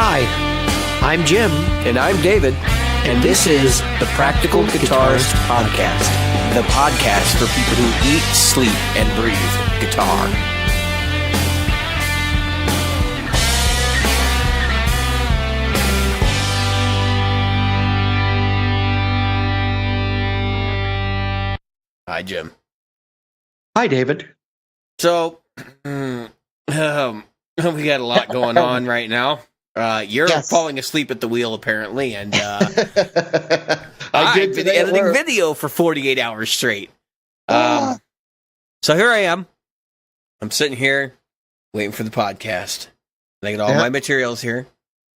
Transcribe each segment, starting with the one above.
Hi, I'm Jim. And I'm David. And this is the Practical Guitarist Podcast. The podcast for people who eat, sleep, and breathe guitar. Hi, Jim. Hi, David. So, we got a lot going on right now. You're falling asleep at the wheel, apparently, and I've been editing video for 48 hours straight. So here I am. I'm sitting here waiting for the podcast. I got all my materials here.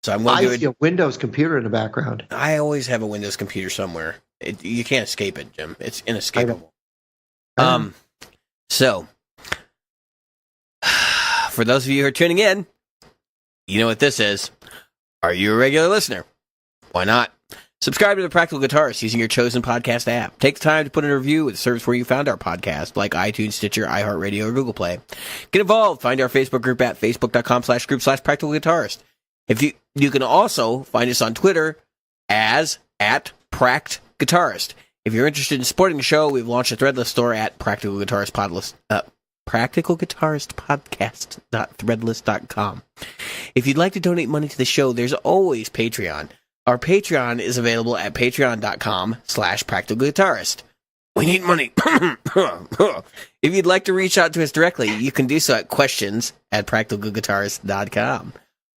So I'm going to do it. I see a Windows computer in the background. I always have a Windows computer somewhere. You can't escape it, Jim. It's inescapable. So, for those of you who are tuning in, you know what this is. Are you a regular listener? Why not? Subscribe to The Practical Guitarist using your chosen podcast app. Take the time to put in a review with the service where you found our podcast, like iTunes, Stitcher, iHeartRadio, or Google Play. Get involved. Find our Facebook group at facebook.com/group/practicalguitarist. If you can also find us on Twitter as @PractGuitarist. If you're interested in supporting the show, we've launched a Threadless store at practicalguitaristpodcast.threadless.com. If you'd like to donate money to the show, there's always Patreon. Our Patreon is available at patreon.com/practicalguitarist. We need money. If you'd like to reach out to us directly, you can do so at questions@practicalguitarist.com.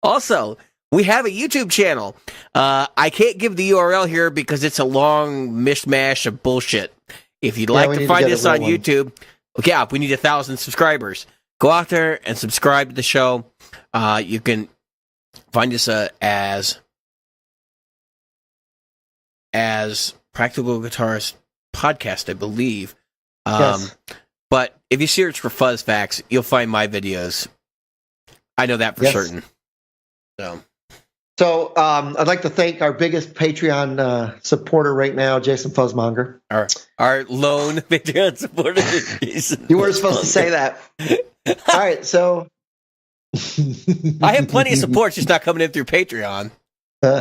Also, we have a YouTube channel. I can't give the URL here because it's a long mishmash of bullshit. If you'd like to find us on YouTube, we need 1,000 subscribers. Go out there and subscribe to the show. You can find us as Practical Guitarist Podcast, I believe. Yes. But if you search for Fuzz Facts, you'll find my videos. I know that for certain. So I'd like to thank our biggest Patreon supporter right now, Jason Fuzzmonger. Our lone Patreon supporter, Jason. You weren't supposed to say that. All right, so I have plenty of support, just not coming in through Patreon. If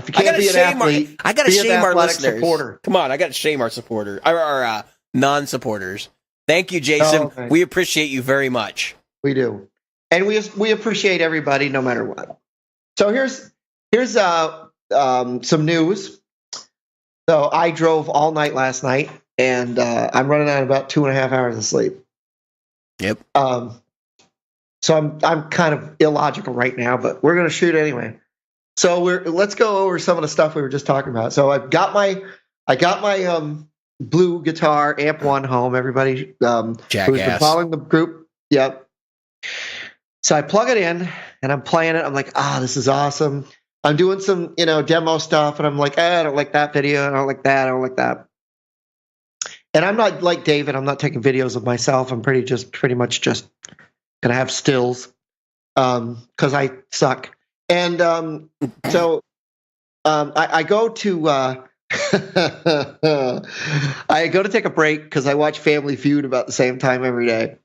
you can't be an athlete, I gotta shame our listeners. Supporter. Come on, I gotta shame our supporters, our non-supporters. Thank you, Jason. Oh, okay. We appreciate you very much. We do. And we appreciate everybody no matter what. So here's some news. So I drove all night last night, and I'm running on about 2.5 hours of sleep. Yep. So I'm kind of illogical right now, but we're going to shoot anyway. So let's go over some of the stuff we were just talking about. So I got my blue guitar amp one home. Everybody who's been following the group, yep. So I plug it in and I'm playing it. I'm like, this is awesome. I'm doing some, demo stuff, and I'm like, I don't like that video. I don't like that. I don't like that. And I'm not like David. I'm not taking videos of myself. I'm pretty much just gonna have stills because I suck. And so I go to I go to take a break because I watch Family Feud about the same time every day.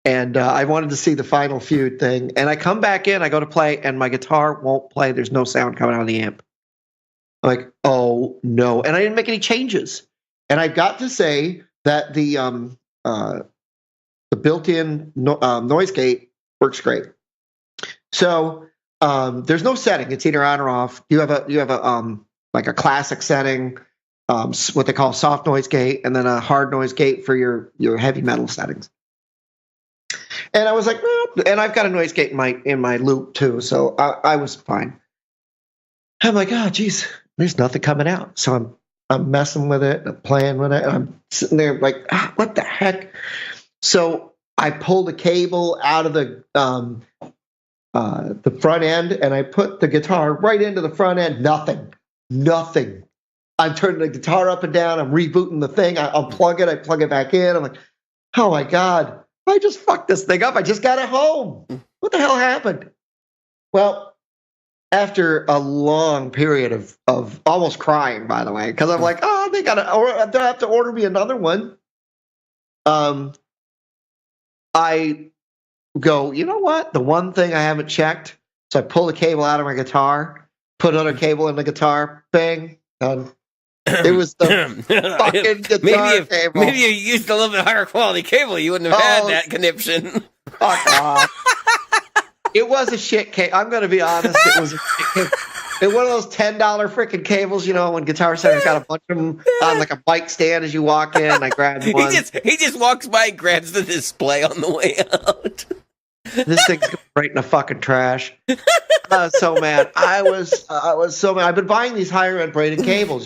And I wanted to see the Final Feud thing. And I come back in, I go to play, and my guitar won't play. There's no sound coming out of the amp. I'm like, oh, no. And I didn't make any changes. And I've got to say that the built-in noise gate works great. So there's no setting. It's either on or off. You have a like a classic setting, what they call soft noise gate, and then a hard noise gate for your heavy metal settings. And I was like, and I've got a noise gate in my loop too, so I was fine. I'm like, geez, there's nothing coming out. So I'm messing with it, I'm playing with it, and I'm sitting there like, what the heck? So I pulled a cable out of the front end, and I put the guitar right into the front end. Nothing. I'm turning the guitar up and down. I'm rebooting the thing. I unplug it. I plug it back in. I'm like, oh my God. I just fucked this thing up. I just got it home. What the hell happened? Well, after a long period of almost crying, by the way, because I'm like, they have to order me another one. I go, you know what? The one thing I haven't checked So I pull the cable out of my guitar, put another cable in the guitar, bang, done. It was the fucking guitar cable. Maybe you used a little bit higher quality cable. You wouldn't have had that conniption. Fuck off. It was a shit cable. I'm going to be honest. It was a shit cable. It one of those $10 freaking cables, when Guitar Center's got a bunch of them on like a bike stand as you walk in. I grabbed one. He just walks by and grabs the display on the way out. This thing's going right in the fucking trash. I was so mad. I was so mad. I've been buying these higher end braided cables,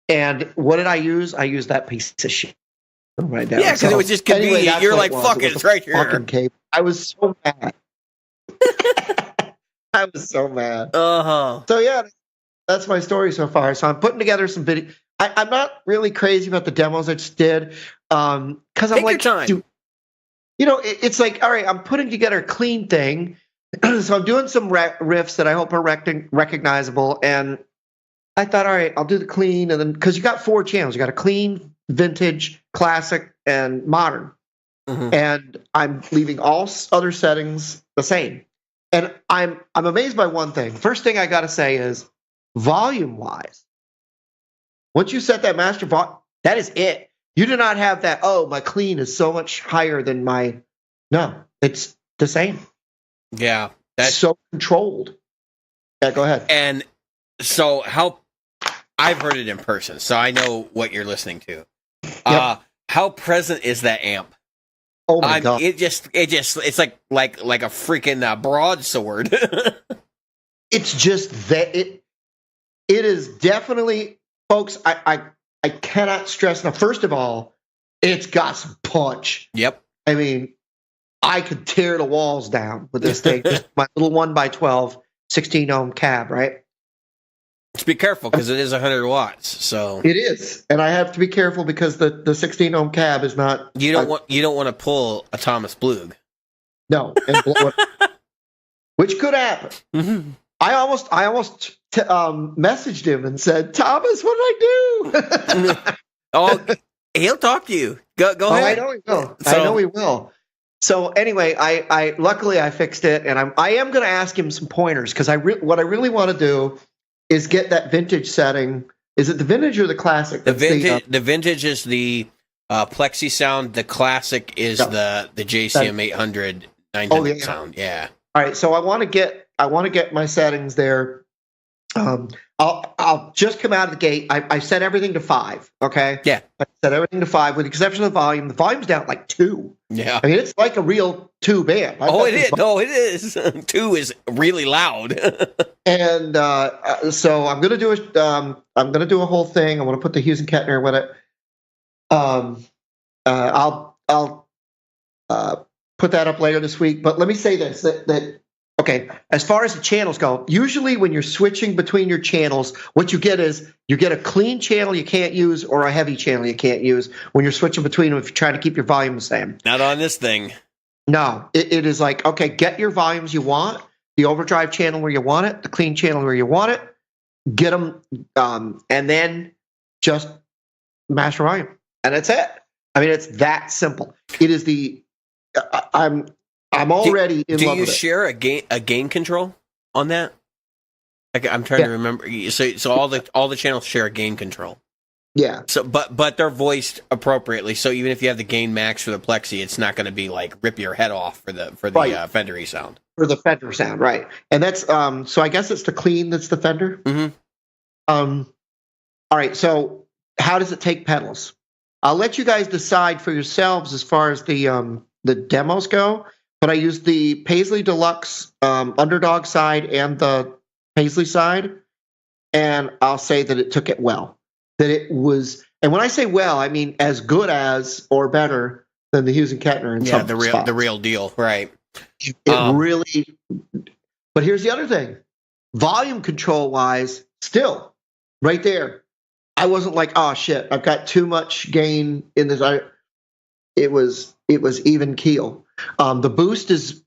and what did I use? I used that piece of shit. Right down. Yeah, because it was just convenient. Anyway, you're like, fuck it, it's right here. Fucking cable. I was so mad. I was so mad. So yeah, that's my story so far. So I'm putting together some video. I'm not really crazy about the demos I just did, because I'm like, it's like, all right, I'm putting together a clean thing. So I'm doing some riffs that I hope are recognizable, and I thought, all right, I'll do the clean, and then because you got 4 channels, you got a clean, vintage, classic, and modern, and I'm leaving all other settings the same. And I'm amazed by one thing. First thing I got to say is, volume-wise, once you set that master volume, that is it. You do not have that, my clean is so much higher than my... No, it's the same. Yeah. That's so controlled. Yeah, go ahead. And so I've heard it in person, so I know what you're listening to. Yep. How present is that amp? Oh my God. It's like a freaking broadsword. It's just that it is definitely, folks, I cannot stress enough. First of all, it's got some punch. Yep. I mean, I could tear the walls down with this thing. Just my little 1x12 16 ohm cab, right? Just be careful because it is 100 watts. So it is, and I have to be careful because the 16 ohm cab is not. You don't want to pull a Thomas Blug. No, and blow it, which could happen. Mm-hmm. I almost messaged him and said, Thomas, what did I do? He'll talk to you. Go ahead. I know he will. I know he will. So anyway, I luckily I fixed it, and I am going to ask him some pointers because what I really want to do is get that vintage setting. Is it the vintage or the classic? The vintage is the Plexi sound. The classic is the JCM 800 900 sound. Yeah. All right. So I want to get my settings there. I'll just come out of the gate. I set everything to 5. Okay. Yeah. I set everything to 5 with the exception of the volume. The volume's down like 2. Yeah. I mean, it's like a real tube amp. It is. No, it is. 2 is really loud. And so I'm gonna do a whole thing. I want to put the Hughes and Kettner with it. I'll put that up later this week. But let me say this: that okay, as far as the channels go, usually when you're switching between your channels, what you get is you get a clean channel you can't use or a heavy channel you can't use when you're switching between them if you're trying to keep your volume the same. Not on this thing. No, it is like, okay, get your volumes you want, the overdrive channel where you want it, the clean channel where you want it, get them, and then just master volume. And that's it. I mean, it's that simple. It is I'm already in love with it. Do you share a gain control on that? I'm trying to remember. So all the channels share a gain control. Yeah. So but they're voiced appropriately. So even if you have the gain max for the Plexi, it's not going to be like rip your head off for the Fender-y sound. For the Fender sound, right? And that's so I guess it's the clean that's the Fender. Mm-hmm. All right. So how does it take pedals? I'll let you guys decide for yourselves as far as the demos go. But I used the Paisley Deluxe underdog side and the Paisley side, and I'll say that it took it well. That it was, and when I say well, I mean as good as or better than the Hughes and Kettner. The real deal, right? It really. But here's the other thing: volume control wise, still right there. I wasn't like, oh shit, I've got too much gain in this. It was even keel. The boost is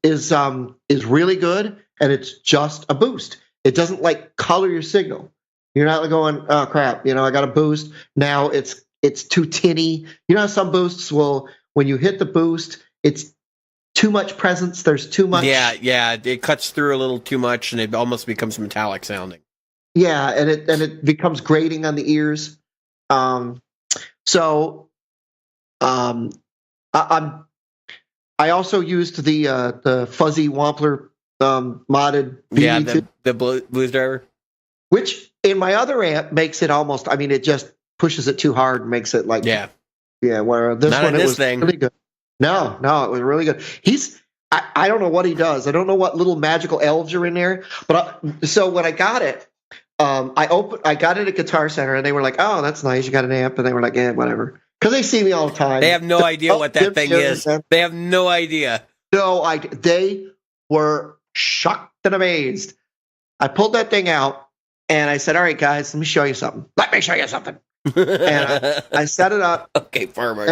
really good, and it's just a boost. It doesn't like color your signal. You're not going, oh crap, I got a boost. Now it's too tinny. You know how some boosts will, when you hit the boost, it's too much presence. There's too much. Yeah. It cuts through a little too much, and it almost becomes metallic sounding. Yeah, and it becomes grating on the ears. I also used the Fuzzy Wampler modded BB2, the Blues Driver, which in my other amp makes it almost. I mean, it just pushes it too hard and makes it like Where this Not one in it this was thing. really good. No, it was really good. I don't know what he does. I don't know what little magical elves are in there. But so when I got it. I got it at Guitar Center, and they were like, "Oh, that's nice. You got an amp," and they were like, "Yeah, whatever," because they see me all the time. They have no idea what that thing is. They have no idea. No, they were shocked and amazed. I pulled that thing out, and I said, "All right, guys, let me show you something. Let me show you something." And I set it up. Okay, farmer.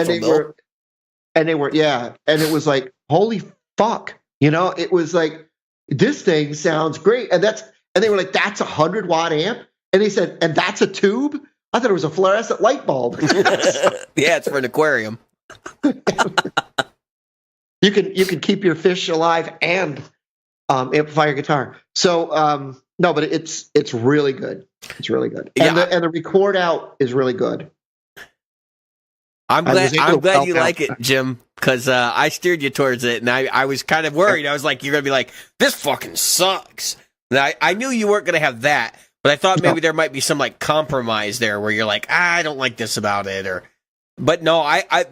And they were, yeah, and it was like, holy fuck, it was like, this thing sounds great, and they were like, that's 100-watt amp? And they said, and that's a tube? I thought it was a fluorescent light bulb. Yeah, it's for an aquarium. You can keep your fish alive and amplify your guitar. So no, but it's really good. It's really good. Yeah. And the record out is really good. I'm glad you like it, Jim, because I steered you towards it, and I was kind of worried. I was like, you're going to be like, this fucking sucks. And I knew you weren't going to have that, but I thought maybe there might be some like compromise there where you're like, I don't like this about it, but no,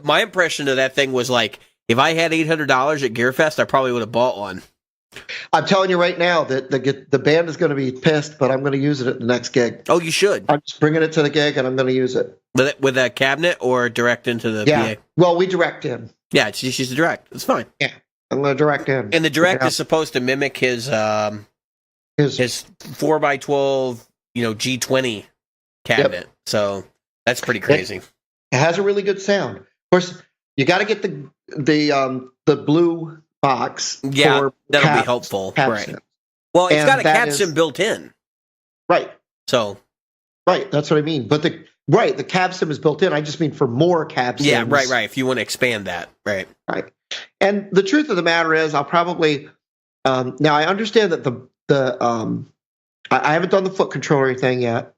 my impression of that thing was like, if I had $800 at GearFest, I probably would have bought one. I'm telling you right now that the band is going to be pissed, but I'm going to use it at the next gig. Oh, you should. I'm just bringing it to the gig, and I'm going to use it. With a cabinet or direct into the PA? Well, we direct in. Yeah, she's a direct. It's fine. Yeah, I'm going to direct in. And the direct is supposed to mimic his 4x12, G20 cabinet. Yep. So that's pretty crazy. It has a really good sound. Of course, you got to get the blue box. Yeah, that'll be helpful. Right. Sim. Well, it's got a cap sim built in. Right. So. Right. That's what I mean. But the cab sim is built in. I just mean for more cab sims. Yeah. Right. If you want to expand that. Right. And the truth of the matter is, I'll probably now I understand that I haven't done the foot controller thing yet,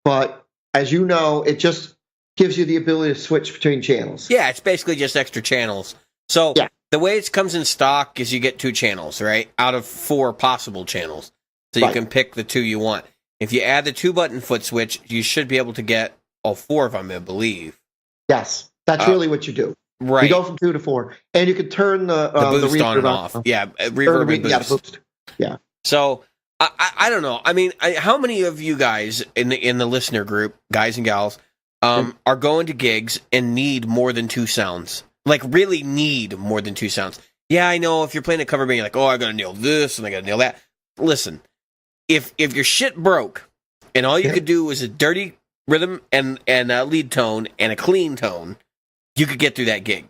but as you know, it just gives you the ability to switch between channels. Yeah, it's basically just extra channels. So the way it comes in stock is you get 2 channels, right? Out of 4 possible channels. So you can pick the 2 you want. If you add the 2-button foot switch, you should be able to get all 4 of them, I believe. Yes, that's really what you do. Right. You go from 2 to 4. And you can turn the boost on and off. Yeah, reverb and boost. Boost. Yeah. So I don't know. I mean, how many of you guys in the listener group, guys and gals, are going to gigs and need more than 2 sounds? Like, really need more than 2 sounds. Yeah, I know. If you're playing a cover band, you're like, oh, I gotta nail this and I gotta nail that. Listen, if your shit broke and all you could do was a dirty rhythm and a lead tone and a clean tone, you could get through that gig.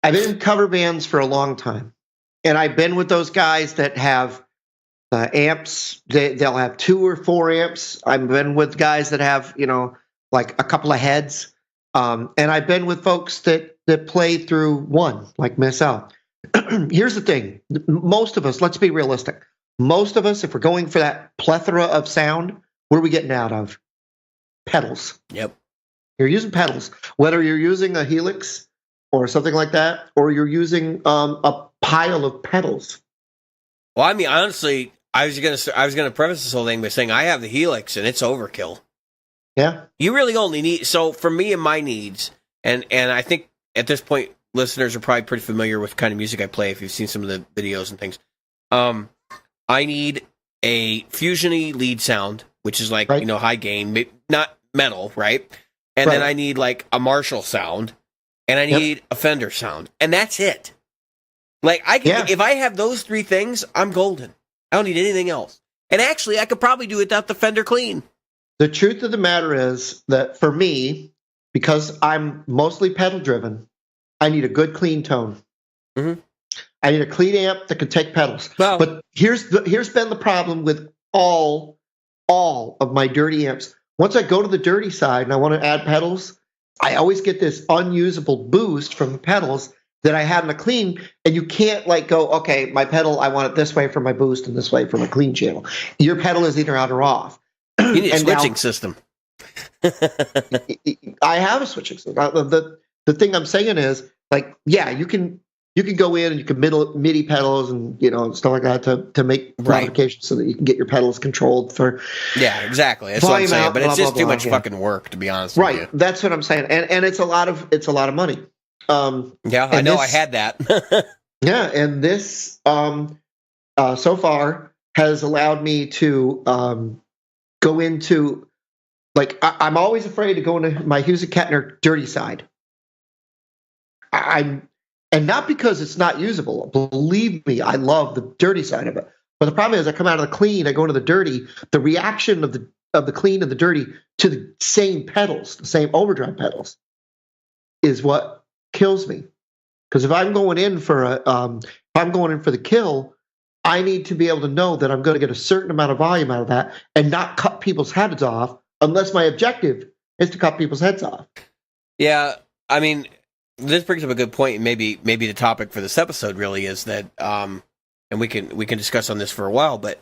I've been in cover bands for a long time, and I've been with those guys that have amps. They'll have 2 or 4 amps. I've been with guys that have like a couple of heads, and I've been with folks that play through 1, like myself. Here's the thing: most of us, let's be realistic. Most of us, if we're going for that plethora of sound, what are we getting out of? Pedals. Yep. You're using pedals, whether you're using a Helix or something like that, or you're using a pile of pedals. Well, I mean, honestly, I was gonna preface this whole thing by saying I have the Helix and it's overkill. Yeah. You really only need, so for me and my needs, and I think at this point listeners are probably pretty familiar with the kind of music I play if you've seen some of the videos and things. I need a fusion-y lead sound, which is like, high gain, not metal, right? And then I need like a Marshall sound, and I need a Fender sound, and that's it. Like if I have those 3 things, I'm golden. I don't need anything else. And actually, I could probably do it without the Fender clean. The truth of the matter is that for me, because I'm mostly pedal driven, I need a good clean tone. Mm-hmm. I need a clean amp that can take pedals. Well, but here's been the problem with all of my dirty amps. Once I go to the dirty side and I want to add pedals, I always get this unusable boost from the pedals that I had in the clean, and you can't like go, okay, my pedal, I want it this way for my boost and this way for my clean channel. Your pedal is either on or off. You need a switching system. I have a switching system. The thing I'm saying is, like, yeah, you can go in and you can MIDI pedals and stuff like that to make modifications so that you can get your pedals controlled for. Yeah, exactly. That's what I'm saying. But it's just too much fucking work, to be honest. With you. Right. That's what I'm saying. And it's a lot of money. Yeah, I know. I had that. Yeah, and this so far has allowed me to go into, like, I'm always afraid to go into my Hughes and Kettner dirty side. And not because it's not usable. Believe me, I love the dirty side of it. But the problem is, I come out of the clean, I go into the dirty. The reaction of the clean and the dirty to the same pedals, the same overdrive pedals, is what kills me. Because if I'm going in for the kill, I need to be able to know that I'm going to get a certain amount of volume out of that and not cut people's heads off, unless my objective is to cut people's heads off. Yeah, I mean, this brings up a good point. Maybe the topic for this episode really is that, and we can discuss on this for a while. But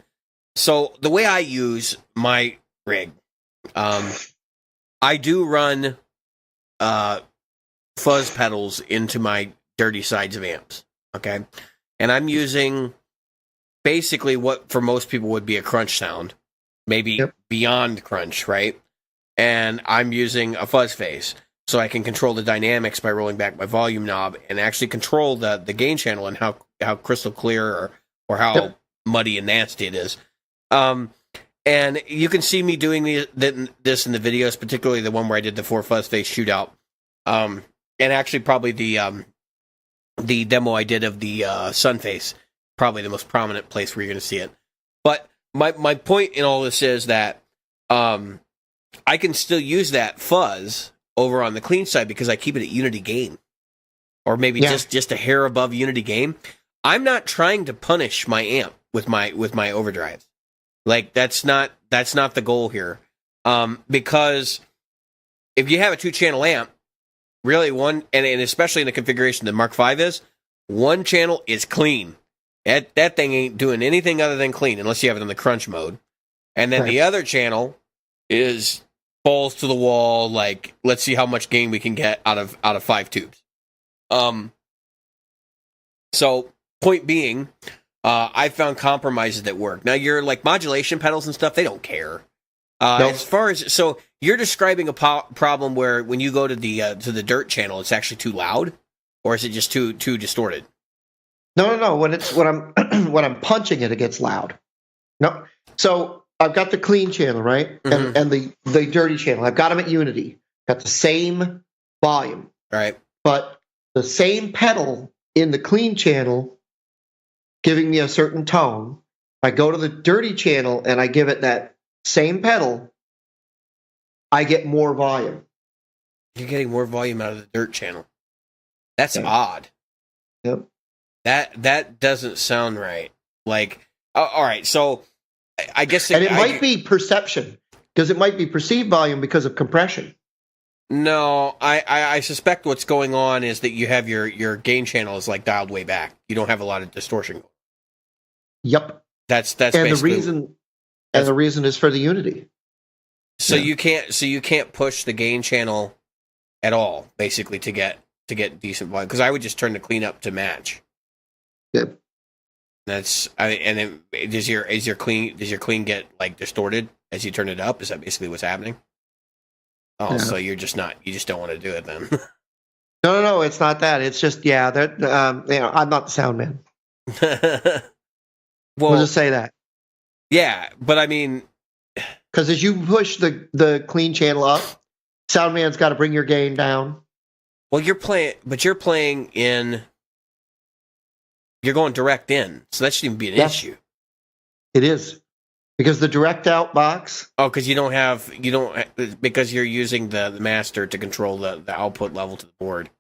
so the way I use my rig, I do run fuzz pedals into my dirty sides of amps. Okay, and I'm using basically what for most people would be a crunch sound, maybe beyond crunch, right? And I'm using a fuzz phase. So I can control the dynamics by rolling back my volume knob and actually control the gain channel and how crystal clear or how muddy and nasty it is. And you can see me doing this in the videos, particularly the one where I did the 4 fuzz phase shootout. And actually probably the demo I did of the Sunface, probably the most prominent place where you're going to see it. But my point in all this is that I can still use that fuzz over on the clean side because I keep it at unity gain, or maybe just a hair above unity gain. I'm not trying to punish my amp with my overdrives. Like that's not the goal here. Because if you have a 2-channel amp, really one, and especially in the configuration that Mark V is, one channel is clean. That thing ain't doing anything other than clean unless you have it in the crunch mode, and then the other channel is balls to the wall, like, let's see how much gain we can get out of 5 tubes. So point being, I found compromises that work. Now your like modulation pedals and stuff, they don't care. As far as, so you're describing a problem where when you go to the dirt channel, it's actually too loud, or is it just too distorted? No. When I'm when I'm punching it, it gets loud. No, so I've got the clean channel, right? Mm-hmm. And the dirty channel. I've got them at unity. Got the same volume. Right. But the same pedal in the clean channel giving me a certain tone. If I go to the dirty channel and I give it that same pedal, I get more volume. You're getting more volume out of the dirt channel. That's odd. Yep. That doesn't sound right. Like, all right, so I guess it might be perception, because it might be perceived volume because of compression. No, I suspect what's going on is that you have your gain channel is like dialed way back. You don't have a lot of distortion. Yep. That's and the reason is for the unity. So you can't push the gain channel at all, basically, to get decent volume, because I would just turn the clean up to match. Yep. Does your clean get like distorted as you turn it up? Is that basically what's happening? Oh, yeah. So you just don't want to do it then. No, it's not that. It's just that I'm not the sound man. We'll just say that. Yeah, but I mean, because as you push the clean channel up, sound man's got to bring your gain down. Well, you're playing in. You're going direct in, so that shouldn't even be an issue. It is, because the direct out box. Oh, because because you're using the master to control the output level to the board.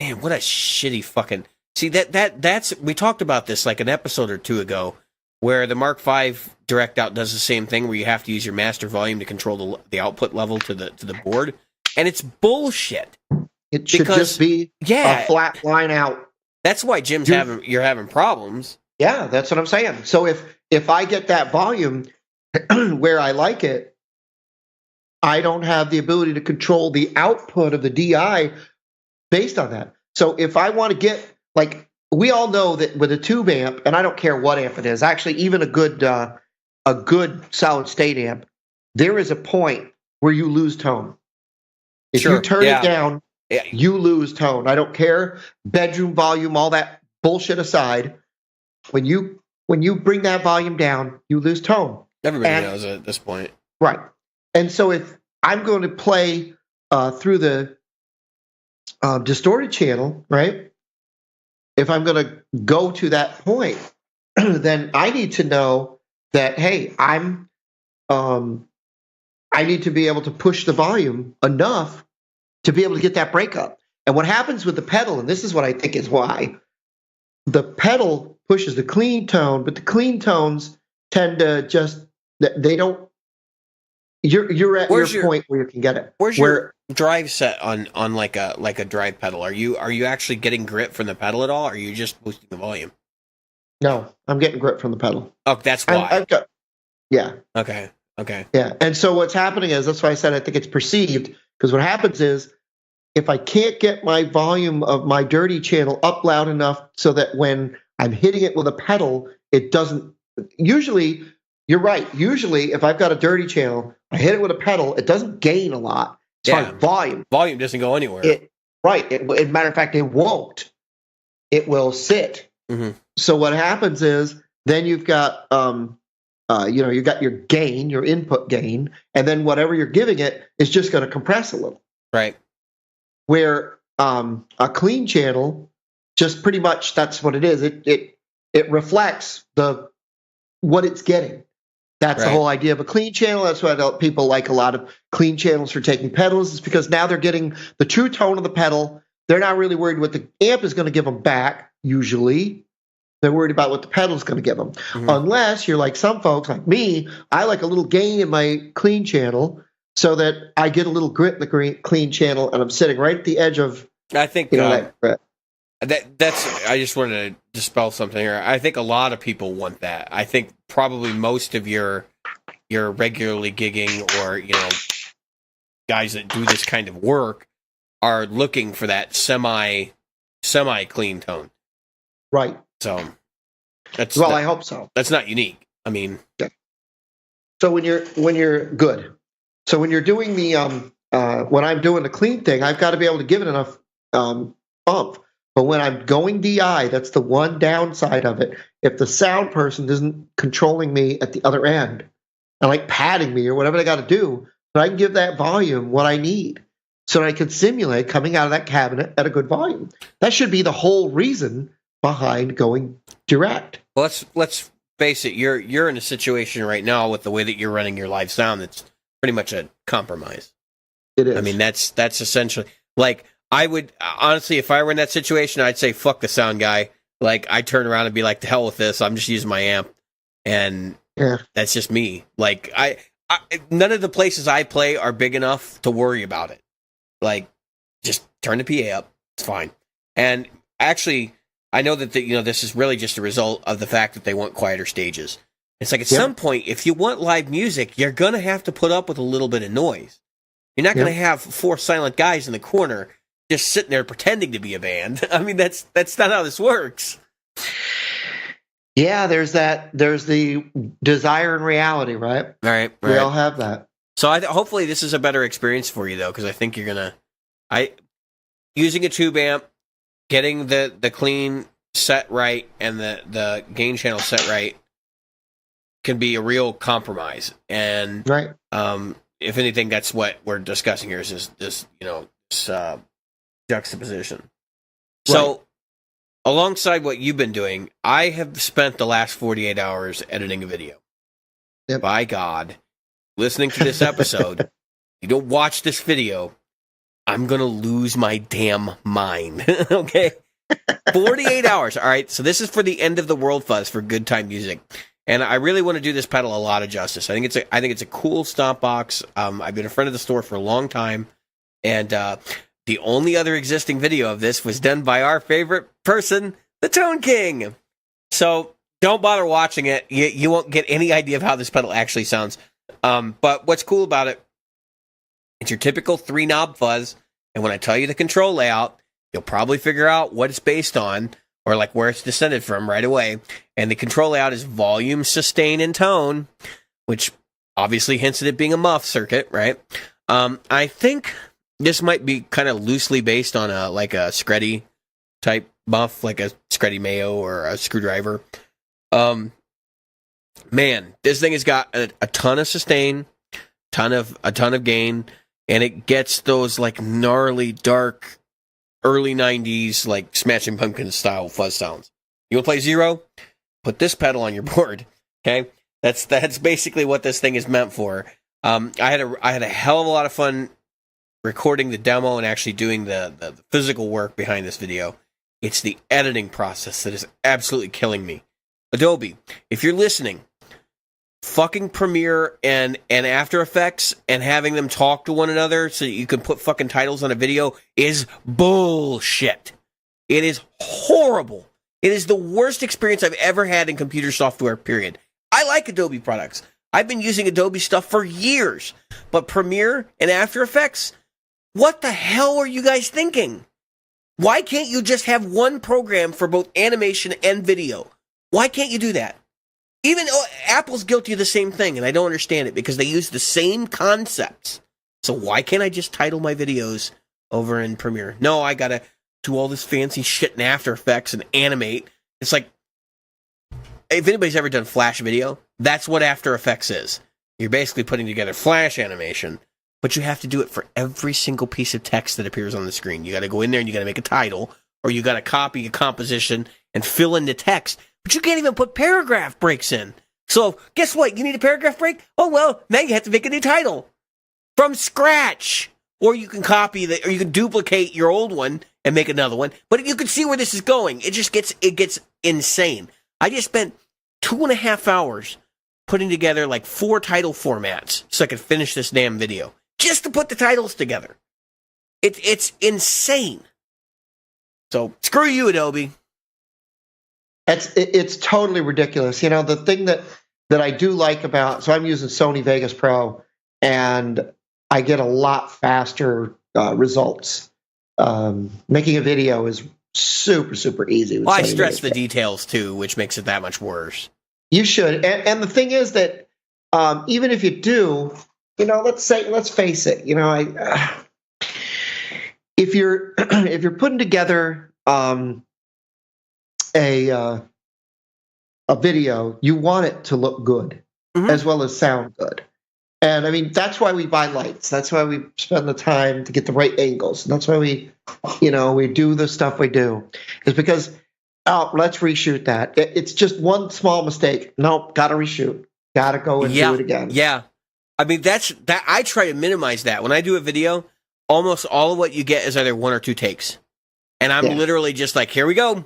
Man, what a shitty fucking. See that's we talked about this like an episode or two ago, where the Mark V direct out does the same thing, where you have to use your master volume to control the output level to the board, and it's bullshit. It should just be a flat line out. That's why you're having problems. Yeah, that's what I'm saying. So if I get that volume where I like it, I don't have the ability to control the output of the DI based on that. So if I want to get, like, we all know that with a tube amp, and I don't care what amp it is, actually even a good solid state amp, there is a point where you lose tone. If you turn it down, you lose tone. I don't care, bedroom volume, all that bullshit aside. When you bring that volume down, you lose tone. Everybody knows it at this point. Right. And so if I'm going to play through the distorted channel, right? If I'm going to go to that point, then I need to know that, hey, I need to be able to push the volume enough to be able to get that breakup. And what happens with the pedal, and this is what I think is why, the pedal pushes the clean tone, but the clean tones tend to just, they don't, you're at your point where you can get it. Where's your drive set on like a drive pedal? Are you actually getting grip from the pedal at all, or are you just boosting the volume? No, I'm getting grip from the pedal. Oh, that's why. Yeah. Okay. Yeah. And so what's happening is, that's why I said I think it's perceived, because what happens is, if I can't get my volume of my dirty channel up loud enough so that when I'm hitting it with a pedal, it doesn't, usually, you're right. Usually, if I've got a dirty channel, I hit it with a pedal, it doesn't gain a lot. As far as volume. Volume doesn't go anywhere. As matter of fact, it won't. It will sit. Mm-hmm. So what happens is, then you've got, you got your gain, your input gain, and then whatever you're giving it is just going to compress a little. Right. Where a clean channel, just pretty much that's what it is. It reflects what it's getting. That's the whole idea of a clean channel. That's why people like a lot of clean channels for taking pedals. Is because now they're getting the true tone of the pedal. They're not really worried what the amp is going to give them back. Usually, they're worried about what the pedal is going to give them. Mm-hmm. Unless you're like some folks, like me, I like a little gain in my clean channel, so that I get a little grit in the clean channel, and I'm sitting right at the edge of. I think that grit. That's. I just wanted to dispel something here. I think a lot of people want that. I think probably most of your regularly gigging or guys that do this kind of work are looking for that semi clean tone. Right. So that's I hope so. That's not unique. I mean, so when you're good. So when you're doing the when I'm doing the clean thing, I've got to be able to give it enough oomph. But when I'm going DI, that's the one downside of it. If the sound person isn't controlling me at the other end, and like padding me or whatever they got to do, but I can give that volume what I need, so that I can simulate coming out of that cabinet at a good volume. That should be the whole reason behind going direct. Well, let's face it. You're in a situation right now with the way that you're running your live sound that's pretty much a compromise. It is. I mean, that's essentially, like, I would honestly, if I were in that situation, I'd say fuck the sound guy. Like, I'd turn around and be like, to hell with this. I'm just using my amp, and that's just me. Like, I none of the places I play are big enough to worry about it. Like, just turn the PA up. It's fine. And actually, I know that this is really just a result of the fact that they want quieter stages. It's like at some point, if you want live music, you're gonna have to put up with a little bit of noise. You're not gonna have 4 silent guys in the corner just sitting there pretending to be a band. I mean, that's not how this works. Yeah, there's the desire and reality, right? Right. We all have that. So hopefully this is a better experience for you, though, because I think you're gonna, using a tube amp, getting the clean set right and the gain channel set right can be a real compromise. And if anything, that's what we're discussing here is this juxtaposition. So, alongside what you've been doing, I have spent the last 48 hours editing a video. Yep. By God, listening to this episode, you don't watch this video, I'm going to lose my damn mind. Okay? 48 hours. All right. So this is for the End of the World Fuzz for Good Time Music. And I really want to do this pedal a lot of justice. I think it's a cool stomp box. I've been a friend of the store for a long time. And the only other existing video of this was done by our favorite person, the Tone King. So don't bother watching it. You won't get any idea of how this pedal actually sounds. But what's cool about it, it's your typical 3-knob fuzz. And when I tell you the control layout, you'll probably figure out what it's based on or like where it's descended from right away. And the control layout is volume, sustain, and tone, which obviously hints at it being a muff circuit, right? I think this might be kind of loosely based on a Screddy type muff, like a Screddy Mayo or a Screwdriver. Man, this thing has got a ton of sustain, a ton of gain, and it gets those like gnarly, dark, early 90s, like Smashing Pumpkins style fuzz sounds. You want to play Zero? Put this pedal on your board, okay? That's basically what this thing is meant for. I had a hell of a lot of fun recording the demo and actually doing the physical work behind this video. It's the editing process that is absolutely killing me. Adobe, if you're listening, fucking Premiere and After Effects and having them talk to one another so that you can put fucking titles on a video is bullshit. It is horrible. It is the worst experience I've ever had in computer software, period. I like Adobe products. I've been using Adobe stuff for years. But Premiere and After Effects, what the hell are you guys thinking? Why can't you just have one program for both animation and video? Why can't you do that? Even Apple's guilty of the same thing, and I don't understand it because they use the same concepts. So why can't I just title my videos over in Premiere? No, I gotta do all this fancy shit in After Effects and animate. It's like, if anybody's ever done Flash video, that's what After Effects is. You're basically putting together Flash animation, but you have to do it for every single piece of text that appears on the screen. You gotta go in there and you gotta make a title, or you gotta copy a composition and fill in the text. But you can't even put paragraph breaks in. So guess what? You need a paragraph break? Oh, well, now you have to make a new title from scratch. Or you can copy or you can duplicate your old one and make another one. But you can see where this is going. It gets insane. I just spent 2.5 hours putting together like 4 title formats so I could finish this damn video just to put the titles together. It's insane. So screw you, Adobe. It's totally ridiculous. You know, the thing that I do like about, so I'm using Sony Vegas Pro, and I get a lot faster results. Making a video is super, super easy. Well, I stress the details too, which makes it that much worse. You should. And the thing is that even if you do, you know, let's face it, you know, if you're putting together a video, you want it to look good as well as sound good. And I mean, that's why we buy lights. That's why we spend the time to get the right angles. And that's why we do the stuff we do, is because, let's reshoot that. It's just one small mistake. Nope, got to reshoot. Got to go and do it again. Yeah. I mean, that. I try to minimize that. When I do a video, almost all of what you get is either 1 or 2 takes. And I'm literally just like, here we go.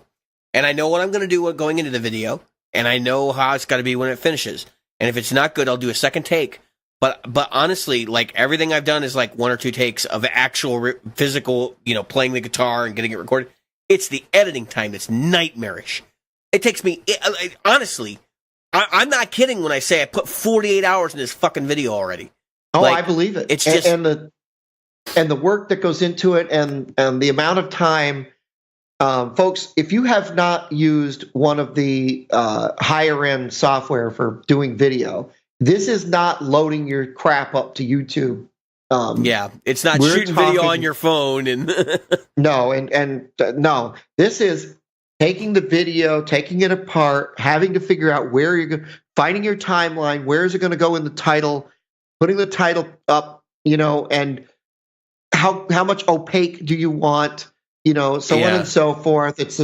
And I know what I'm going to do going into the video. And I know how it's got to be when it finishes. And if it's not good, I'll do a second take. But honestly, like, everything I've done is like 1 or 2 takes of actual physical, you know, playing the guitar and getting it recorded. It's the editing time that's nightmarish. It takes me, honestly, I'm not kidding when I say I put 48 hours in this fucking video already. Oh, like, I believe it. It's just, and the work that goes into it, and the amount of time, folks, if you have not used one of the higher end software for doing video, this is not loading your crap up to YouTube. It's not shooting video on your phone and no, and no. This is taking the video, taking it apart, having to figure out where you're going, finding your timeline, where is it going to go in the title, putting the title up, you know, and how much opaque do you want, you know, so on and so forth. It's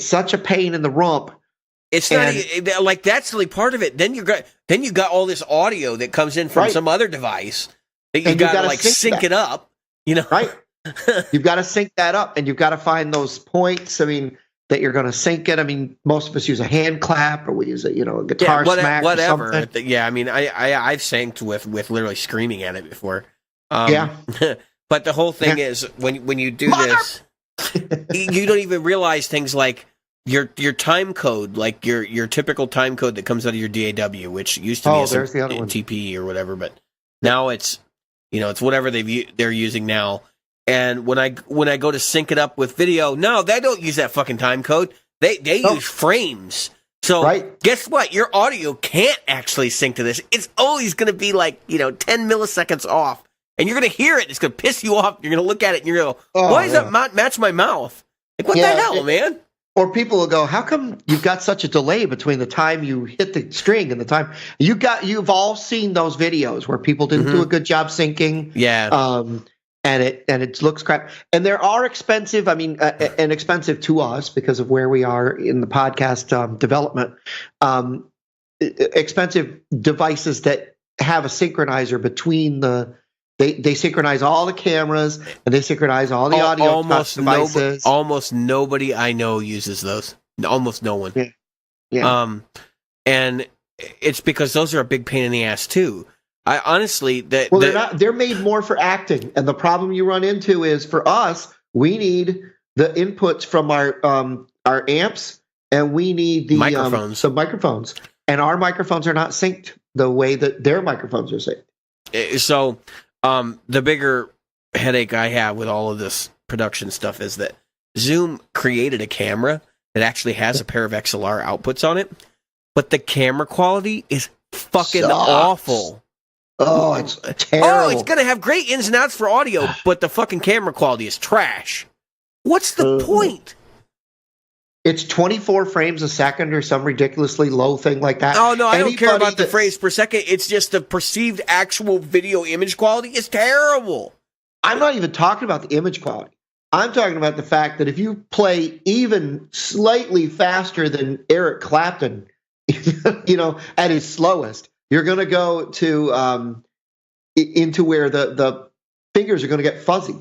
such a pain in the rump. It's not like that's really part of it. Then you got all this audio that comes in from some other device that you got to like sync it up, you know. Right. You've got to sync that up, and you've got to find those points. I mean, that you're going to sync it. I mean, most of us use a hand clap, or we use a guitar smack, whatever. Or something. Yeah, I mean, I've synced with literally screaming at it before. But the whole thing is when you do this, you don't even realize things like your time code, like your typical time code that comes out of your DAW, which used to be a TPE or whatever, but now it's it's whatever they're using now. And when I go to sync it up with video, no, they don't use that fucking time code. They use frames. So guess what? Your audio can't actually sync to this. It's always going to be like 10 milliseconds off. And you're going to hear it. It's going to piss you off. You're going to look at it and you're going to go, why does that match my mouth? Like, what the hell, man? Or people will go, how come you've got such a delay between the time you hit the string and the time you've all seen those videos where people didn't do a good job syncing. Yeah. And it looks crap. And there are expensive, and expensive to us because of where we are in the podcast development, expensive devices that have a synchronizer between they synchronize all the cameras and they synchronize all the audio devices. Almost nobody I know uses those. Almost no one. Yeah. And it's because those are a big pain in the ass too. I honestly they're made more for acting, and the problem you run into is for us, we need the inputs from our amps, and we need the microphones, and our microphones are not synced the way that their microphones are synced. So, the bigger headache I have with all of this production stuff is that Zoom created a camera that actually has a pair of XLR outputs on it, but the camera quality is fucking awful. Oh, it's terrible. Oh, it's going to have great ins and outs for audio, but the fucking camera quality is trash. What's the point? It's 24 frames a second or some ridiculously low thing like that. Oh, no, I don't care about the frames per second. It's just the perceived actual video image quality is terrible. I'm not even talking about the image quality. I'm talking about the fact that if you play even slightly faster than Eric Clapton, at his slowest, you're going to go to into where the fingers are going to get fuzzy.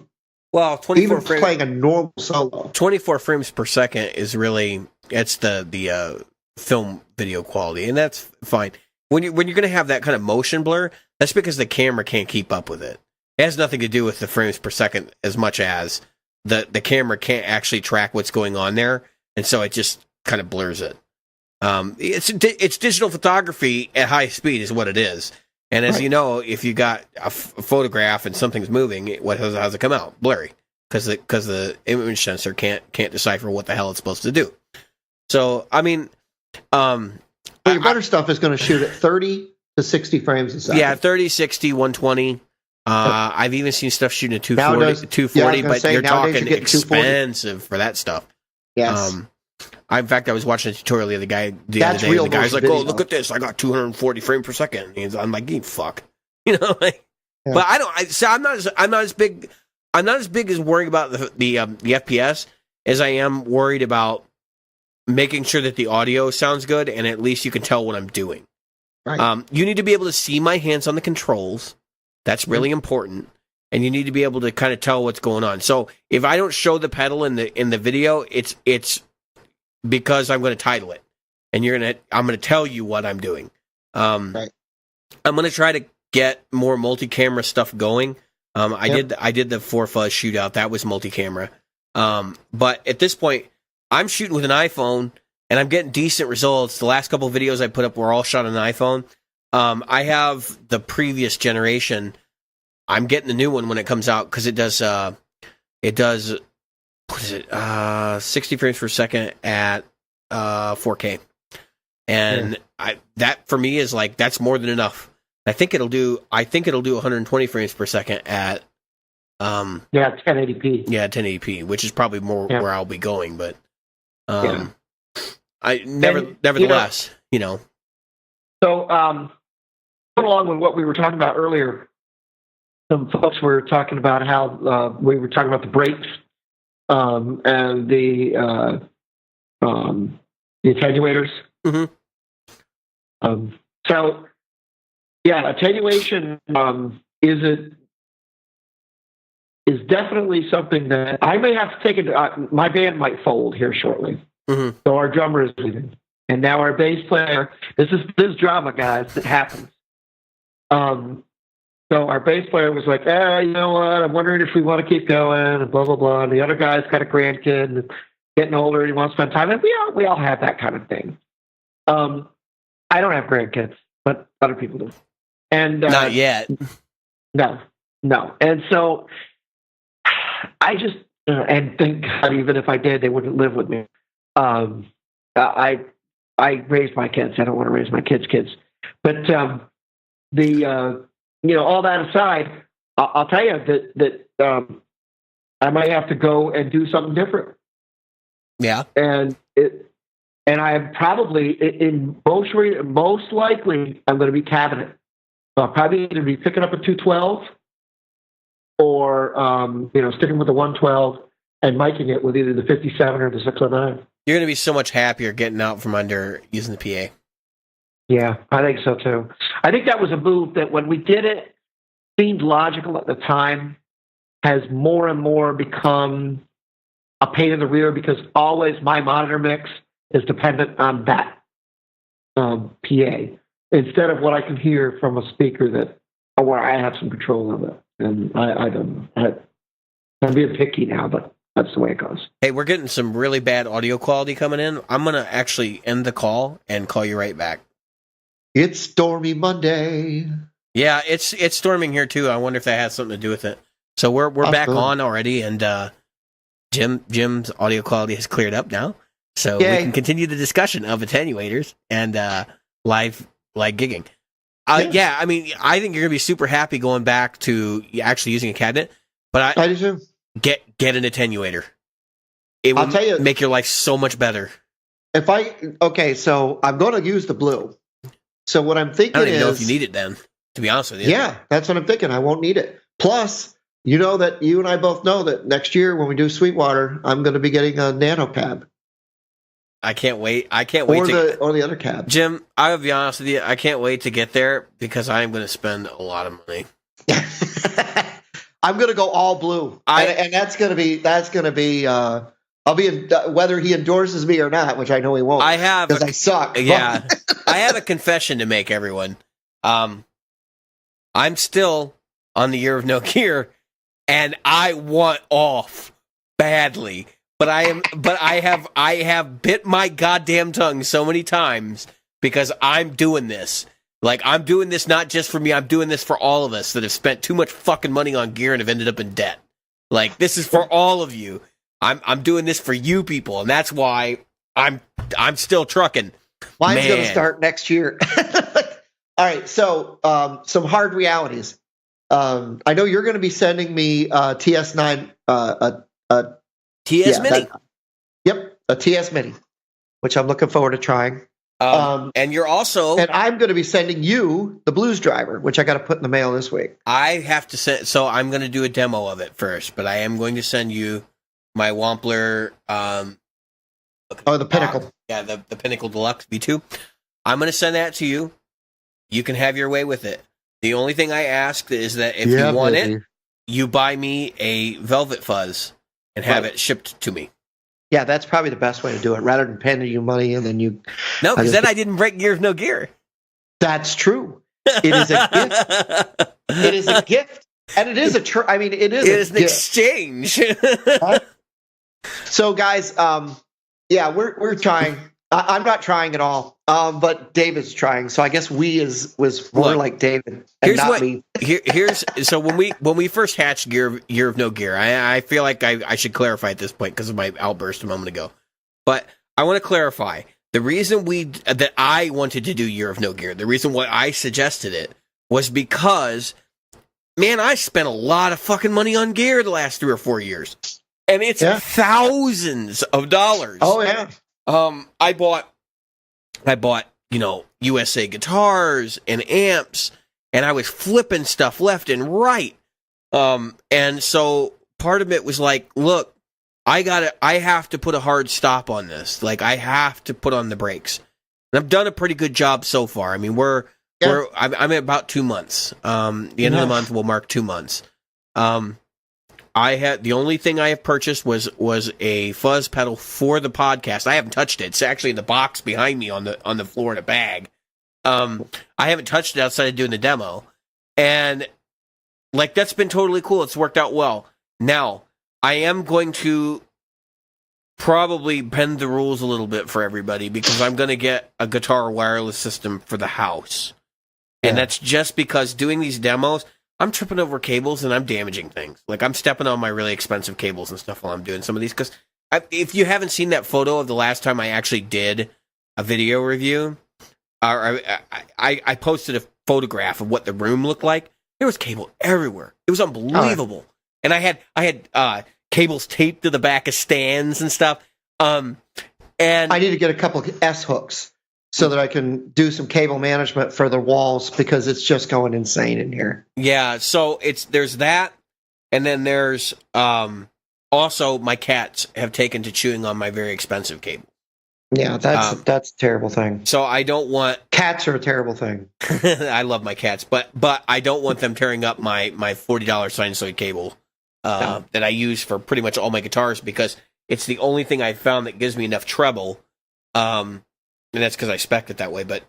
Well, 24 frames playing a normal solo. 24 frames per second is really the film video quality, and that's fine. When you're going to have that kind of motion blur, that's because the camera can't keep up with it. It has nothing to do with the frames per second as much as the camera can't actually track what's going on there, and so it just kind of blurs it. It's digital photography at high speed is what it is. And as you know, if you got a photograph and something's moving, how's it come out? Blurry. Because the image sensor can't decipher what the hell it's supposed to do. So, your better stuff is going to shoot at 30 to 60 frames a second. Yeah, 30, 60, 120. I've even seen stuff shooting at 240, but you're talking expensive for that stuff. Yes. In fact, I was watching a tutorial the other day, and the guy's like, "Oh, look at this! I got 240 frames per second." And I'm like, "You fuck," But I'm not as big as worrying about the FPS as I am worried about making sure that the audio sounds good and at least you can tell what I'm doing. Right. You need to be able to see my hands on the controls. That's really important. And you need to be able to kind of tell what's going on. So if I don't show the pedal in the video, it's because I'm going to title it, and I'm going to tell you what I'm doing. I'm going to try to get more multi-camera stuff going. I did the 4Fuzz shootout. That was multi-camera. But at this point, I'm shooting with an iPhone, and I'm getting decent results. The last couple of videos I put up were all shot on an iPhone. I have the previous generation. I'm getting the new one when it comes out because it does what is it? 60 frames per second at 4K, and that for me is like that's more than enough. I think it'll do 120 frames per second at 1080p. Yeah, 1080p, which is probably more where I'll be going. But nevertheless. So going along with what we were talking about earlier, some folks were talking about how we were talking about the brakes. And the attenuators. Mm-hmm. Attenuation is definitely something that I may have to take it. My band might fold here shortly. Mm-hmm. So our drummer is leaving, and now our bass player. This drama, guys. That happens. So our bass player was like, you know what? I'm wondering if we want to keep going and blah, blah, blah. And the other guy's got a grandkid and getting older and he wants to spend time. And we all have that kind of thing. I don't have grandkids, but other people do. And not yet. No. And so I just, and thank God, even if I did, they wouldn't live with me. I raised my kids. I don't want to raise my kids' kids. But all that aside, I'll tell you that I might have to go and do something different. Yeah. And I'm probably most likely I'm going to be cabinet. So I'll probably either be picking up a 212 or sticking with the 112 and miking it with either the 57 or the 609. You're going to be so much happier getting out from under using the PA. Yeah, I think so too. I think that was a move that when we did it seemed logical at the time, has more and more become a pain in the rear because always my monitor mix is dependent on that PA instead of what I can hear from a speaker where I have some control of it. And I don't know. I'm being picky now, but that's the way it goes. Hey, we're getting some really bad audio quality coming in. I'm going to actually end the call and call you right back. It's Stormy Monday. Yeah, it's storming here too. I wonder if that has something to do with it. So we're back on already, and Jim's audio quality has cleared up now. So we can continue the discussion of attenuators and live gigging. Yeah, I mean, I think you're going to be super happy going back to actually using a cabinet, but I do too. Get an attenuator. It will tell you, make your life so much better. So I'm going to use the blue. So what I'm thinking I don't even know if you need it then, to be honest with you. Yeah, that's what I'm thinking. I won't need it. Plus, that you and I both know that next year when we do Sweetwater, I'm going to be getting a nano cab. I can't wait. Or the other cab. Jim, I'll be honest with you. I can't wait to get there because I'm going to spend a lot of money. I'm going to go all blue, and that's going to be. I'll be whether he endorses me or not, which I know he won't. I have because I suck. Yeah, I have a confession to make, everyone. I'm still on the year of no gear, and I want off badly. But I have bit my goddamn tongue so many times because I'm doing this. Like, I'm doing this not just for me, I'm doing this for all of us that have spent too much fucking money on gear and have ended up in debt. Like, this is for all of you. I'm doing this for you people, and that's why I'm still trucking. Mine's going to start next year. All right, so some hard realities. I know you're going to be sending me TS9 TS Mini. A TS Mini, which I'm looking forward to trying. And you're also... And I'm going to be sending you the Blues Driver, which I got to put in the mail this week. I have to send... So I'm going to do a demo of it first, but I am going to send you my Wampler... the Pinnacle. Yeah, the Pinnacle Deluxe V2. I'm going to send that to you. You can have your way with it. The only thing I ask is that if you want it, you buy me a Velvet Fuzz and have it shipped to me. Yeah, that's probably the best way to do it, rather than paying you money and then you... No, because then I didn't break Gear of No Gear. That's true. It is a gift. It is a gift. And it is it is an exchange. So, guys, we're trying. I'm not trying at all, but David's trying. So I guess was more like David and not me. So when we first hatched Year of No Gear, I feel like I should clarify at this point because of my outburst a moment ago. But I want to clarify the reason that I wanted to do Year of No Gear. The reason why I suggested it was because, man, I spent a lot of fucking money on gear the last 3 or 4 years, and it's thousands of dollars. Oh yeah. I bought, USA guitars and amps, and I was flipping stuff left and right. And so part of it was like, look, I have to put a hard stop on this. Like, I have to put on the brakes. And I've done a pretty good job so far. I mean, I'm at about 2 months. The end of the month will mark 2 months. The only thing I have purchased was a fuzz pedal for the podcast. I haven't touched it. It's actually in the box behind me on the floor in a bag. I haven't touched it outside of doing the demo. And like, that's been totally cool. It's worked out well. Now, I am going to probably bend the rules a little bit for everybody because I'm going to get a guitar wireless system for the house. And that's just because doing these demos, I'm tripping over cables and I'm damaging things. Like, I'm stepping on my really expensive cables and stuff while I'm doing some of these. Because if you haven't seen that photo of the last time I actually did a video review, I posted a photograph of what the room looked like. There was cable everywhere. It was unbelievable. And I had cables taped to the back of stands and stuff. And I need to get a couple of S hooks so that I can do some cable management for the walls because it's just going insane in here. Yeah, so there's that, and then there's also my cats have taken to chewing on my very expensive cable. Yeah, that's a terrible thing. So I don't want cats are a terrible thing. I love my cats, but I don't want them tearing up my $40 sinusoid cable that I use for pretty much all my guitars because it's the only thing I've found that gives me enough treble. And that's because I spec'd it that way, but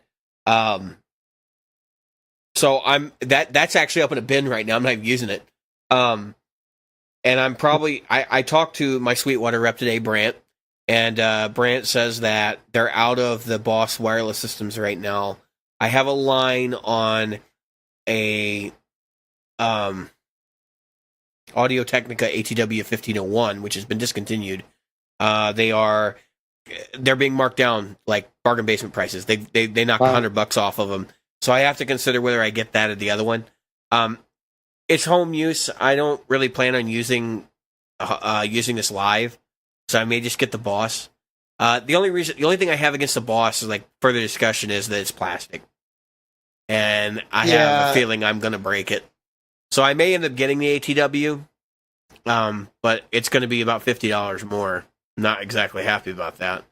so that's actually up in a bin right now. I'm not even using it. And I'm probably I talked to my Sweetwater rep today, Brant, and Brant says that they're out of the Boss wireless systems right now. I have a line on a Audio-Technica ATW 1501, which has been discontinued. They're being marked down like bargain basement prices. They knocked $100 off of them. So I have to consider whether I get that or the other one. It's home use. I don't really plan on using this live, so I may just get the Boss. The only thing I have against the Boss is like further discussion is that it's plastic, and I have a feeling I'm going to break it. So I may end up getting the ATW, but it's going to be about $50 more. Not exactly happy about that.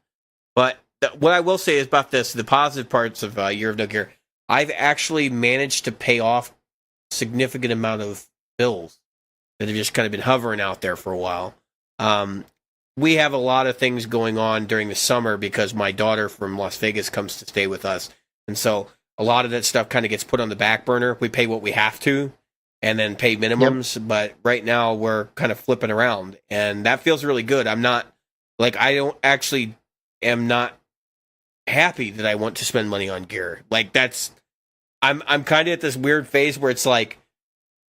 But what I will say is about this, the positive parts of Year of No Gear, I've actually managed to pay off a significant amount of bills that have just kind of been hovering out there for a while. We have a lot of things going on during the summer because my daughter from Las Vegas comes to stay with us. And so a lot of that stuff kind of gets put on the back burner. We pay what we have to and then pay minimums. Yep. But right now we're kind of flipping around. And that feels really good. I'm not happy that I want to spend money on gear. Like I'm kind of at this weird phase where it's like,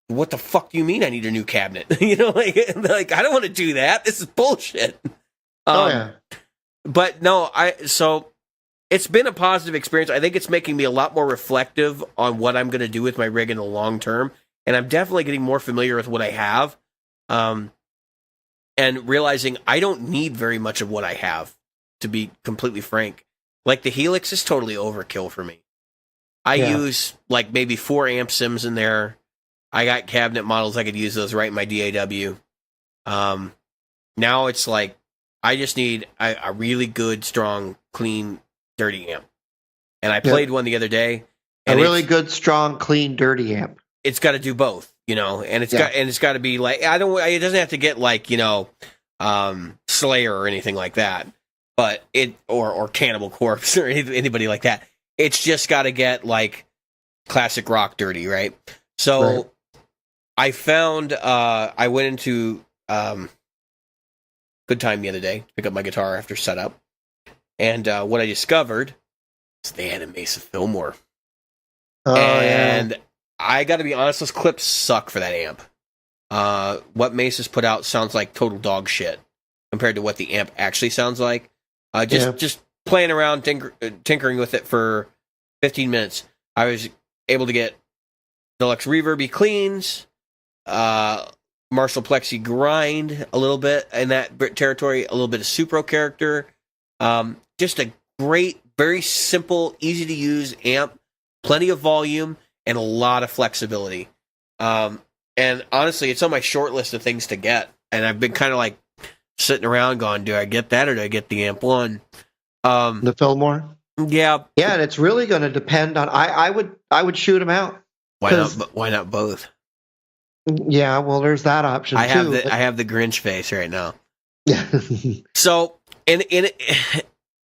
what the fuck do you mean I need a new cabinet? like I don't want to do that. This is bullshit. But no, so it's been a positive experience. I think it's making me a lot more reflective on what I'm going to do with my rig in the long term. And I'm definitely getting more familiar with what I have. And realizing I don't need very much of what I have, to be completely frank. Like, the Helix is totally overkill for me. I use, like, maybe 4 amp sims in there. I got cabinet models. I could use those right in my DAW. Now it's like, I just need a really good, strong, clean, dirty amp. And I played one the other day. And a really good, strong, clean, dirty amp. It's got to do both. And it's got to be like, it doesn't have to get like, Slayer or anything like that, but or Cannibal Corpse or anybody like that. It's just got to get like classic rock dirty, right? So I found, I went into Good Time the other day, pick up my guitar after setup, and what I discovered is they had a Mesa Fillmore. I got to be honest, those clips suck for that amp. What Mesa's put out sounds like total dog shit compared to what the amp actually sounds like. Just playing around, tinkering with it for 15 minutes, I was able to get Deluxe Reverby cleans, Marshall Plexi grind a little bit in that territory, a little bit of Supro character. Just a great, very simple, easy to use amp, plenty of volume, and a lot of flexibility. And honestly, it's on my short list of things to get. And I've been kind of like sitting around going, do I get that or do I get the Amp 1? The Fillmore? Yeah. Yeah, and it's really going to depend on... I would shoot them out. Why not both? Yeah, well, there's that option, I have the Grinch face right now. Yeah. So, in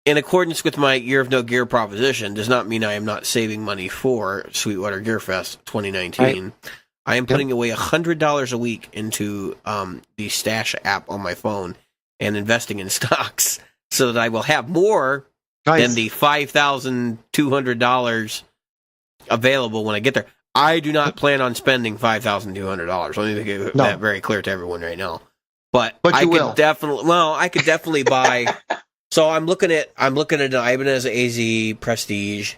accordance with my Year of No Gear proposition, does not mean I am not saving money for Sweetwater Gear Fest 2019. I am putting away $100 a week into the Stash app on my phone and investing in stocks so that I will have more than the $5,200 available when I get there. I do not plan on spending $5,200. Let me make that very clear to everyone right now. But I could definitely buy. So I'm looking at an Ibanez AZ Prestige,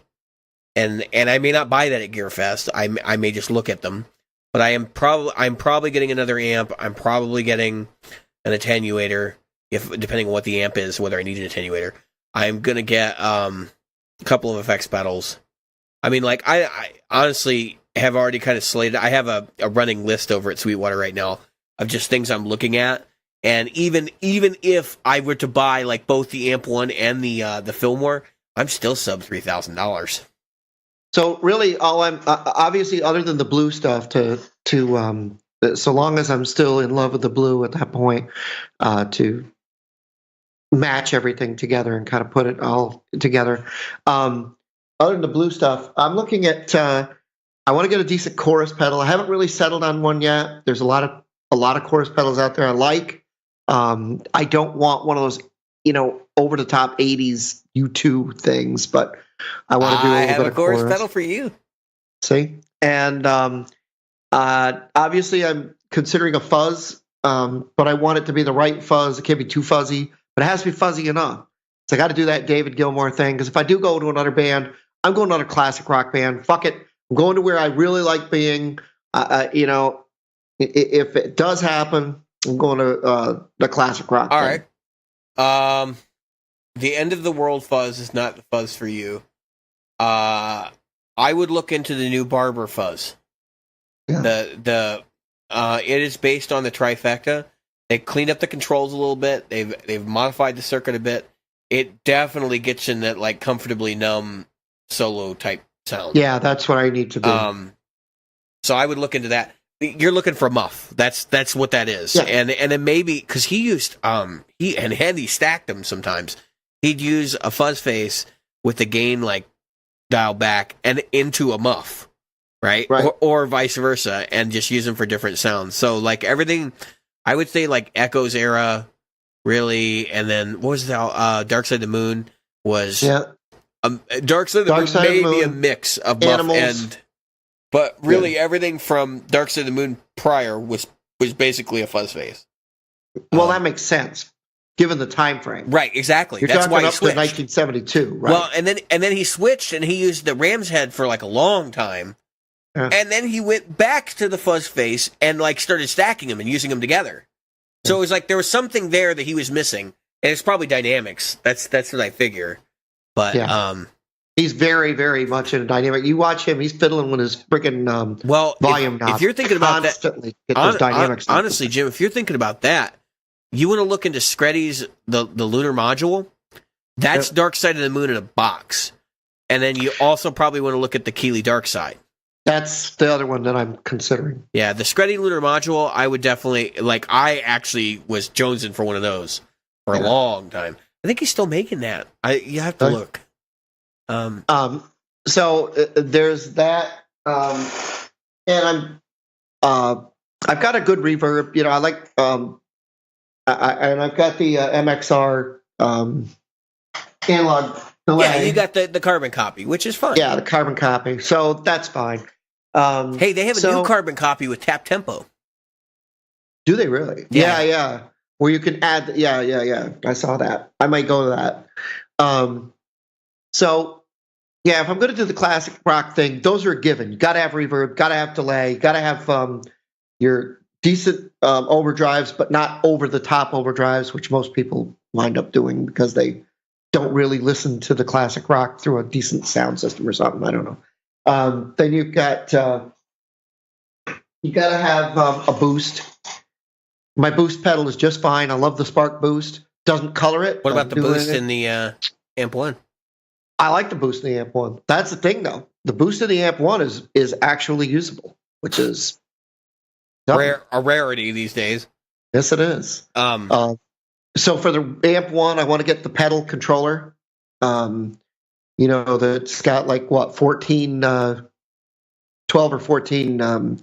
and I may not buy that at GearFest. I may just look at them. But I'm probably getting another amp. I'm probably getting an attenuator, depending on what the amp is, whether I need an attenuator. I'm gonna get a couple of effects pedals. I mean, like I honestly have already kind of slated. I have a running list over at Sweetwater right now of just things I'm looking at. And even if I were to buy like both the Amp One and the Fillmore, I'm still sub $3,000. So really, all I'm obviously, other than the blue stuff, to so long as I'm still in love with the blue at that point, to match everything together and kind of put it all together. Other than the blue stuff, I'm looking at. I want to get a decent chorus pedal. I haven't really settled on one yet. There's a lot of chorus pedals out there I like. I don't want one of those, over the top 80s U2 things, but I want to do a little bit of chorus pedal for you. See? And obviously I'm considering a fuzz, but I want it to be the right fuzz. It can't be too fuzzy, but it has to be fuzzy enough. So I got to do that David Gilmour thing, because if I do go to another band, I'm going to another classic rock band. Fuck it. I'm going to where I really like being. If it does happen, I'm going to the classic rock. All right. The End of the World fuzz is not the fuzz for you. I would look into the new Barber fuzz. Yeah. It is based on the Trifecta. They cleaned up the controls a little bit. They've modified the circuit a bit. It definitely gets in that like comfortably numb solo type sound. Yeah, that's what I need to do. So I would look into that. You're looking for a muff. That's what that is. Yeah. And then maybe because he used he stacked them sometimes. He'd use a fuzz face with the gain like dialed back and into a muff, right? Or vice versa, and just use them for different sounds. So like everything, I would say like Echoes era, really, and then what was that? Dark Side of the Moon was Dark Side of the Moon maybe a mix of muff and. But really, everything from Dark Side of the Moon prior was basically a fuzz face. Well, that makes sense, given the time frame. Right, exactly. You're That's talking why he up switched. To 1972, right? Well, and then he switched, and he used the Ram's head for like a long time, and then he went back to the fuzz face and like started stacking them and using them together. So it was like there was something there that he was missing, and it's probably dynamics. That's what I figure. But he's very, very much in a dynamic. You watch him; he's fiddling with his freaking volume knobs. If you're thinking about constantly get those dynamics, honestly, Jim, if you're thinking about that, you want to look into Screddy's the Lunar Module. That's Dark Side of the Moon in a box, and then you also probably want to look at the Keeley Dark Side. That's the other one that I'm considering. Yeah, the Screddy Lunar Module, I would definitely like. I actually was jonesing for one of those for a long time. I think he's still making that. You have to look. So there's that, and I've got a good reverb. I like, and I've got the MXR analog delay. Yeah, you got the carbon copy, which is fine. Yeah, the carbon copy. So that's fine. Hey, they have a new carbon copy with tap tempo. Do they really? Yeah. Where you can add. Yeah. I saw that. I might go to that. So, yeah, if I'm going to do the classic rock thing, those are a given. You got to have reverb, got to have delay, got to have your decent overdrives, but not over the top overdrives, which most people wind up doing because they don't really listen to the classic rock through a decent sound system or something. I don't know. Then you've got you got to have a boost. My boost pedal is just fine. I love the Spark boost. Doesn't color it. What about the boost in the Amp 1? I like the boost in the Amp 1. That's the thing, though. The boost in the Amp 1 is actually usable, which is a rarity these days. Yes, it is. So for the Amp 1, I want to get the pedal controller. That's got like 12 or 14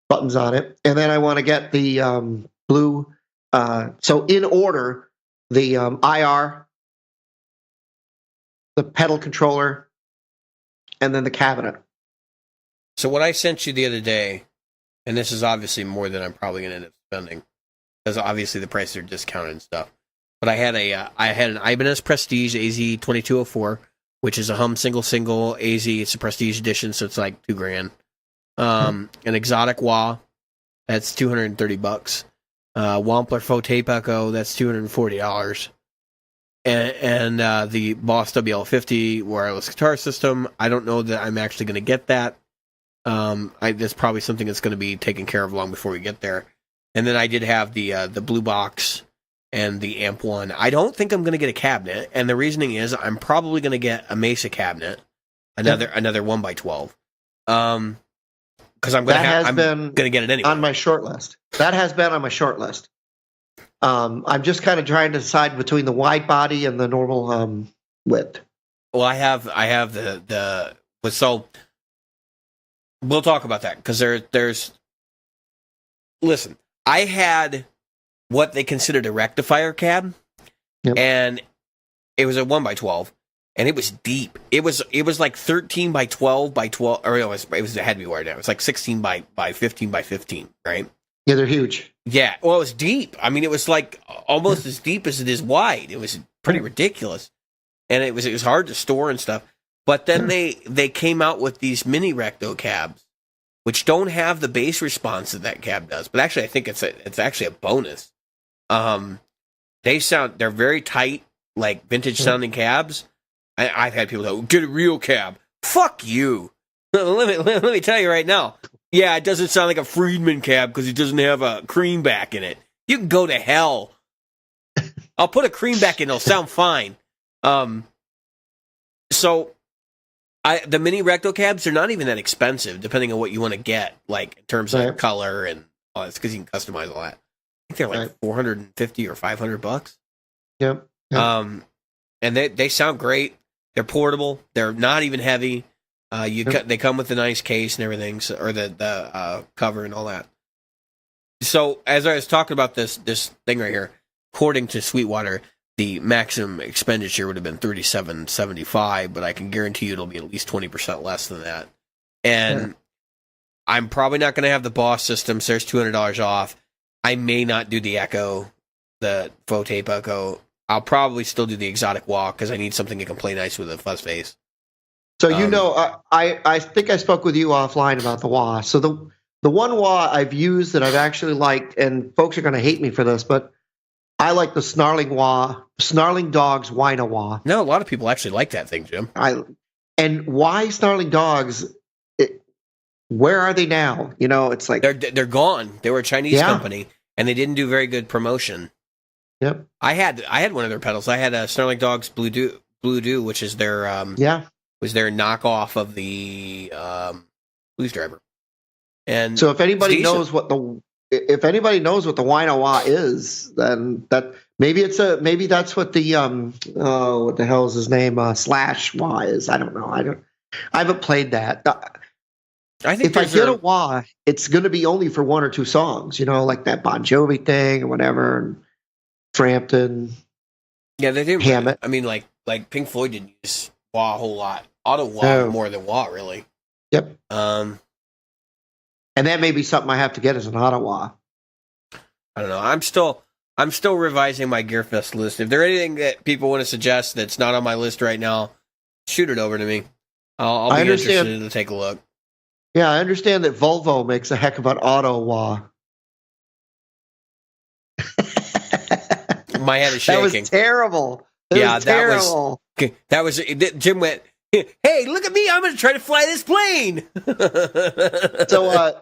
buttons on it, and then I want to get the blue. So in order, the IR, the pedal controller, and then the cabinet. So what I sent you the other day, and this is obviously more than I'm probably going to end up spending, because obviously the prices are discounted and stuff. But I had an Ibanez Prestige AZ2204, which is a Hum single AZ. It's a Prestige edition, so it's like $2,000. An exotic wah, that's $230. Wampler Faux Tape Echo, that's $240. And the Boss WL50 wireless guitar system. I don't know that I'm actually going to get that. That's probably something that's going to be taken care of long before we get there. And then I did have the Blue Box and the Amp One. I don't think I'm going to get a cabinet, and the reasoning is I'm probably going to get a Mesa cabinet, another 1x12. Because I'm going to get it anyway. On my short list. That has been on my short list. I'm just kind of trying to decide between the wide body and the normal width. Well, I have so we'll talk about that because there's listen. I had what they considered a rectifier cab, and it was a 1x12, and it was deep. It was like 13 by 12 by 12, or it had to be wired down. It was like 16 by 15 by 15, right? Yeah, they're huge. Yeah, well, it was deep. I mean, it was like almost as deep as it is wide. It was pretty ridiculous, and it was hard to store and stuff. But then they came out with these mini recto cabs, which don't have the bass response that cab does. But actually, I think it's actually a bonus. They're very tight, like vintage sounding cabs. I've had people go, get a real cab. Fuck you. Let me tell you right now. Yeah, it doesn't sound like a Friedman cab because it doesn't have a cream back in it. You can go to hell. I'll put a cream back in; it'll sound fine. So the mini recto cabs, they're not even that expensive, depending on what you want to get, like in terms of color and all that, because you can customize all that. I think they're like $450 or $500. Yep. And they sound great. They're portable. They're not even heavy. They come with a nice case and everything, or the cover and all that. So as I was talking about this thing right here, according to Sweetwater, the maximum expenditure would have been $37.75, but I can guarantee you it'll be at least 20% less than that. And I'm probably not going to have the Boss system, so there's $200 off. I may not do the Echo, the Faux Tape Echo. I'll probably still do the exotic wah because I need something that can play nice with a fuzz face. So I think I spoke with you offline about the wah. So the one wah I've used that I've actually liked, and folks are going to hate me for this, but I like the Snarling Dogs Whine-A-Wah. No, a lot of people actually like that thing, Jim. And why Snarling Dogs? Where are they now? You know, it's like they're gone. They were a Chinese company, and they didn't do very good promotion. Yep. I had one of their pedals. I had a Snarling Dogs Blue Do, which is their was their knockoff of the Blues Driver. And so if anybody knows what the Whine-A-Wah is, then maybe that's what the what the hell is his name Slash Wah is. I don't know. I haven't played that. I think if I get a wah, it's going to be only for one or two songs, you know, like that Bon Jovi thing or whatever, and Frampton. Yeah, they do. Hammett. I mean, like Pink Floyd didn't use wah a whole lot. Auto wah more than wah, really. Yep. And that may be something I have to get as an auto wah. I don't know. I'm still revising my Gearfest list. If there's anything that people want to suggest that's not on my list right now, shoot it over to me. I'll be interested to take a look. Yeah, I understand that Volvo makes a heck of an auto wah. My head is shaking. That was terrible. That was Jim went, hey, look at me. I'm going to try to fly this plane. So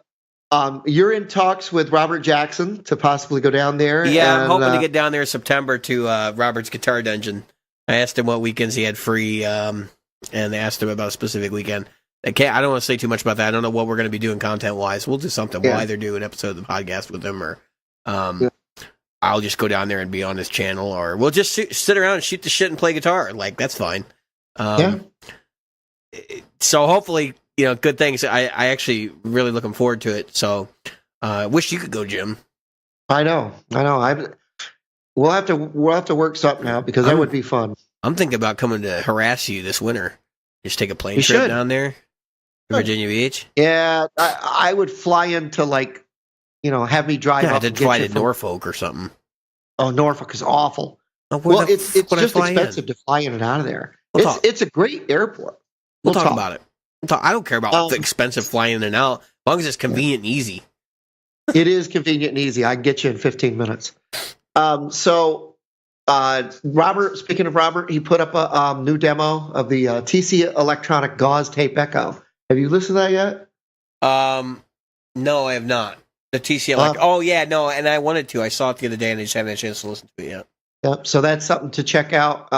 you're in talks with Robert Jackson to possibly go down there. Yeah, I'm hoping to get down there in September to Robert's Guitar Dungeon. I asked him what weekends he had free, and I asked him about a specific weekend. I don't want to say too much about that. I don't know what we're going to be doing content-wise. We'll do something. We'll either do an episode of the podcast with him, or I'll just go down there and be on his channel, or we'll just sit around and shoot the shit and play guitar. Like, that's fine. So hopefully, good things. I actually really looking forward to it. So I wish you could go, Jim. I know. We'll have to work something out because that would be fun. I'm thinking about coming to harass you this winter. Just take a plane You trip should. down there to Virginia Beach. Yeah, I would fly into have me drive Yeah, up. to and fly get to you Norfolk or something. Oh, Norfolk is awful. Oh, Well, it's just expensive to fly in and out of there. It's a great airport. We'll talk about it. I don't care about the expensive flying in and out, as long as it's convenient and easy. It is convenient and easy. I can get you in 15 minutes. Robert, speaking of Robert, he put up a new demo of the TC Electronic Gauze Tape Echo. Have you listened to that yet? No, I have not. The TC and I wanted to. I saw it the other day and I just haven't had a chance to listen to it yet. Yep, so that's something to check out.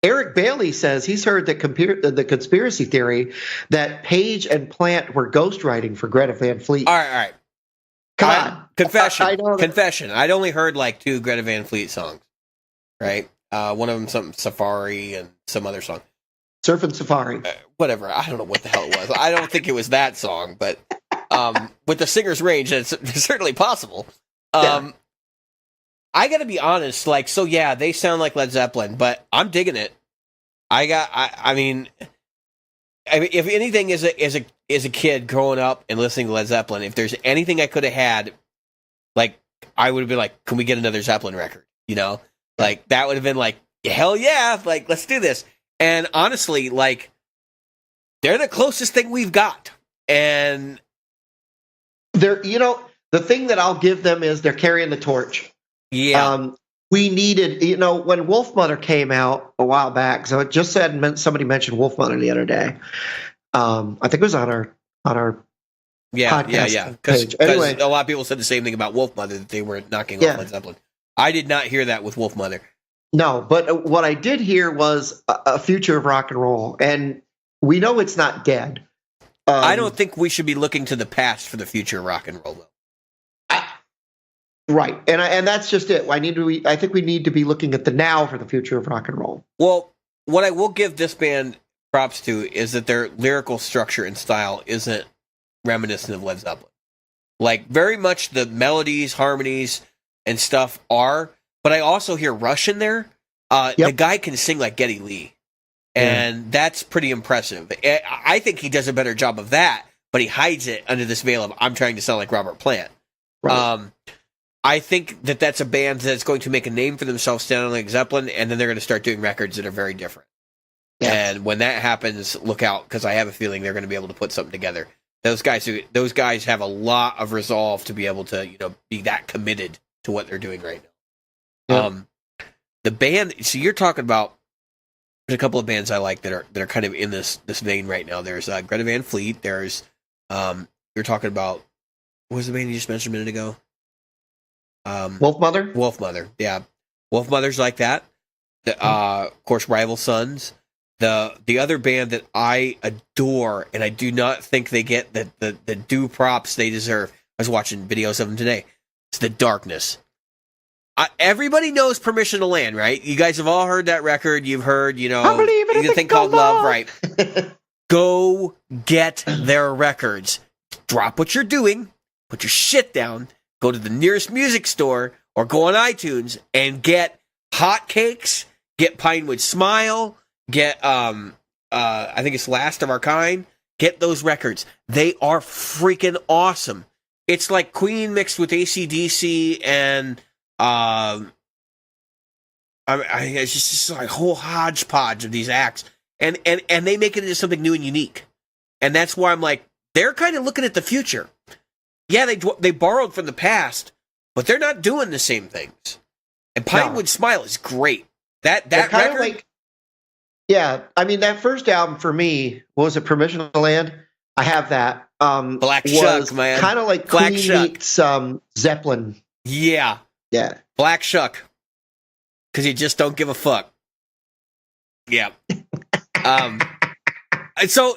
Eric Bailey says he's heard the conspiracy theory that Page and Plant were ghostwriting for Greta Van Fleet. All right. Come on. Confession. I'd only heard like 2 Greta Van Fleet songs, right? One of them something Safari and some other song. Surfing Safari. Whatever. I don't know what the hell it was. I don't think it was that song, but with the singer's range, it's certainly possible. Yeah. I got to be honest, they sound like Led Zeppelin, but I'm digging it. I mean, if anything, as a kid growing up and listening to Led Zeppelin, if there's anything I could have had, I would have been like, can we get another Zeppelin record? That would have been like, hell yeah, let's do this. And honestly, they're the closest thing we've got. And they're, the thing that I'll give them is they're carrying the torch. Yeah. We needed, when Wolfmother came out a while back, so it just said somebody mentioned Wolfmother the other day. I think it was on our podcast page. Anyway, a lot of people said the same thing about Wolfmother, that they were knocking off Led Zeppelin. I did not hear that with Wolfmother. No, but what I did hear was a future of rock and roll, and we know it's not dead. I don't think we should be looking to the past for the future of rock and roll, though. Right, and that's just it. I think we need to be looking at the now for the future of rock and roll. Well, what I will give this band props to is that their lyrical structure and style isn't reminiscent of Led Zeppelin. Very much the melodies, harmonies, and stuff are, but I also hear Rush in there. The guy can sing like Geddy Lee, and that's pretty impressive. I think he does a better job of that, but he hides it under this veil of, I'm trying to sound like Robert Plant. Right. I think that that's a band that's going to make a name for themselves standing like Zeppelin, and then they're going to start doing records that are very different. Yeah. And when that happens, look out, because I have a feeling they're going to be able to put something together. Those guys have a lot of resolve to be able to, be that committed to what they're doing right now. Yeah. The band, so you're talking about, there's a couple of bands I like that are kind of in this vein right now. There's Greta Van Fleet. There's you're talking about, what was the band you just mentioned a minute ago? Wolfmother, yeah. Wolfmother's like that. Of course, Rival Sons. The other band that I adore, and I do not think they get the due props they deserve. I was watching videos of them today. It's The Darkness. Everybody knows Permission to Land, right? You guys have all heard that record. You've heard, the thing called Love, right? Go get their records. Drop what you're doing. Put your shit down. Go to the nearest music store or go on iTunes and get Hotcakes, get Pinewood Smile, get I think it's Last of Our Kind. Get those records. They are freaking awesome. It's like Queen mixed with AC/DC and it's just like a whole hodgepodge of these acts. And they make it into something new and unique. And that's why I'm like, they're kind of looking at the future. Yeah, they borrowed from the past, but they're not doing the same things. And Pinewood Smile is great. That record, that first album for me, what was it, Permission to Land? I have that. Black Shuck, man. Kind of like Black Queen Shuck meets Zeppelin. Yeah. Black Shuck, because you just don't give a fuck. Yeah. So,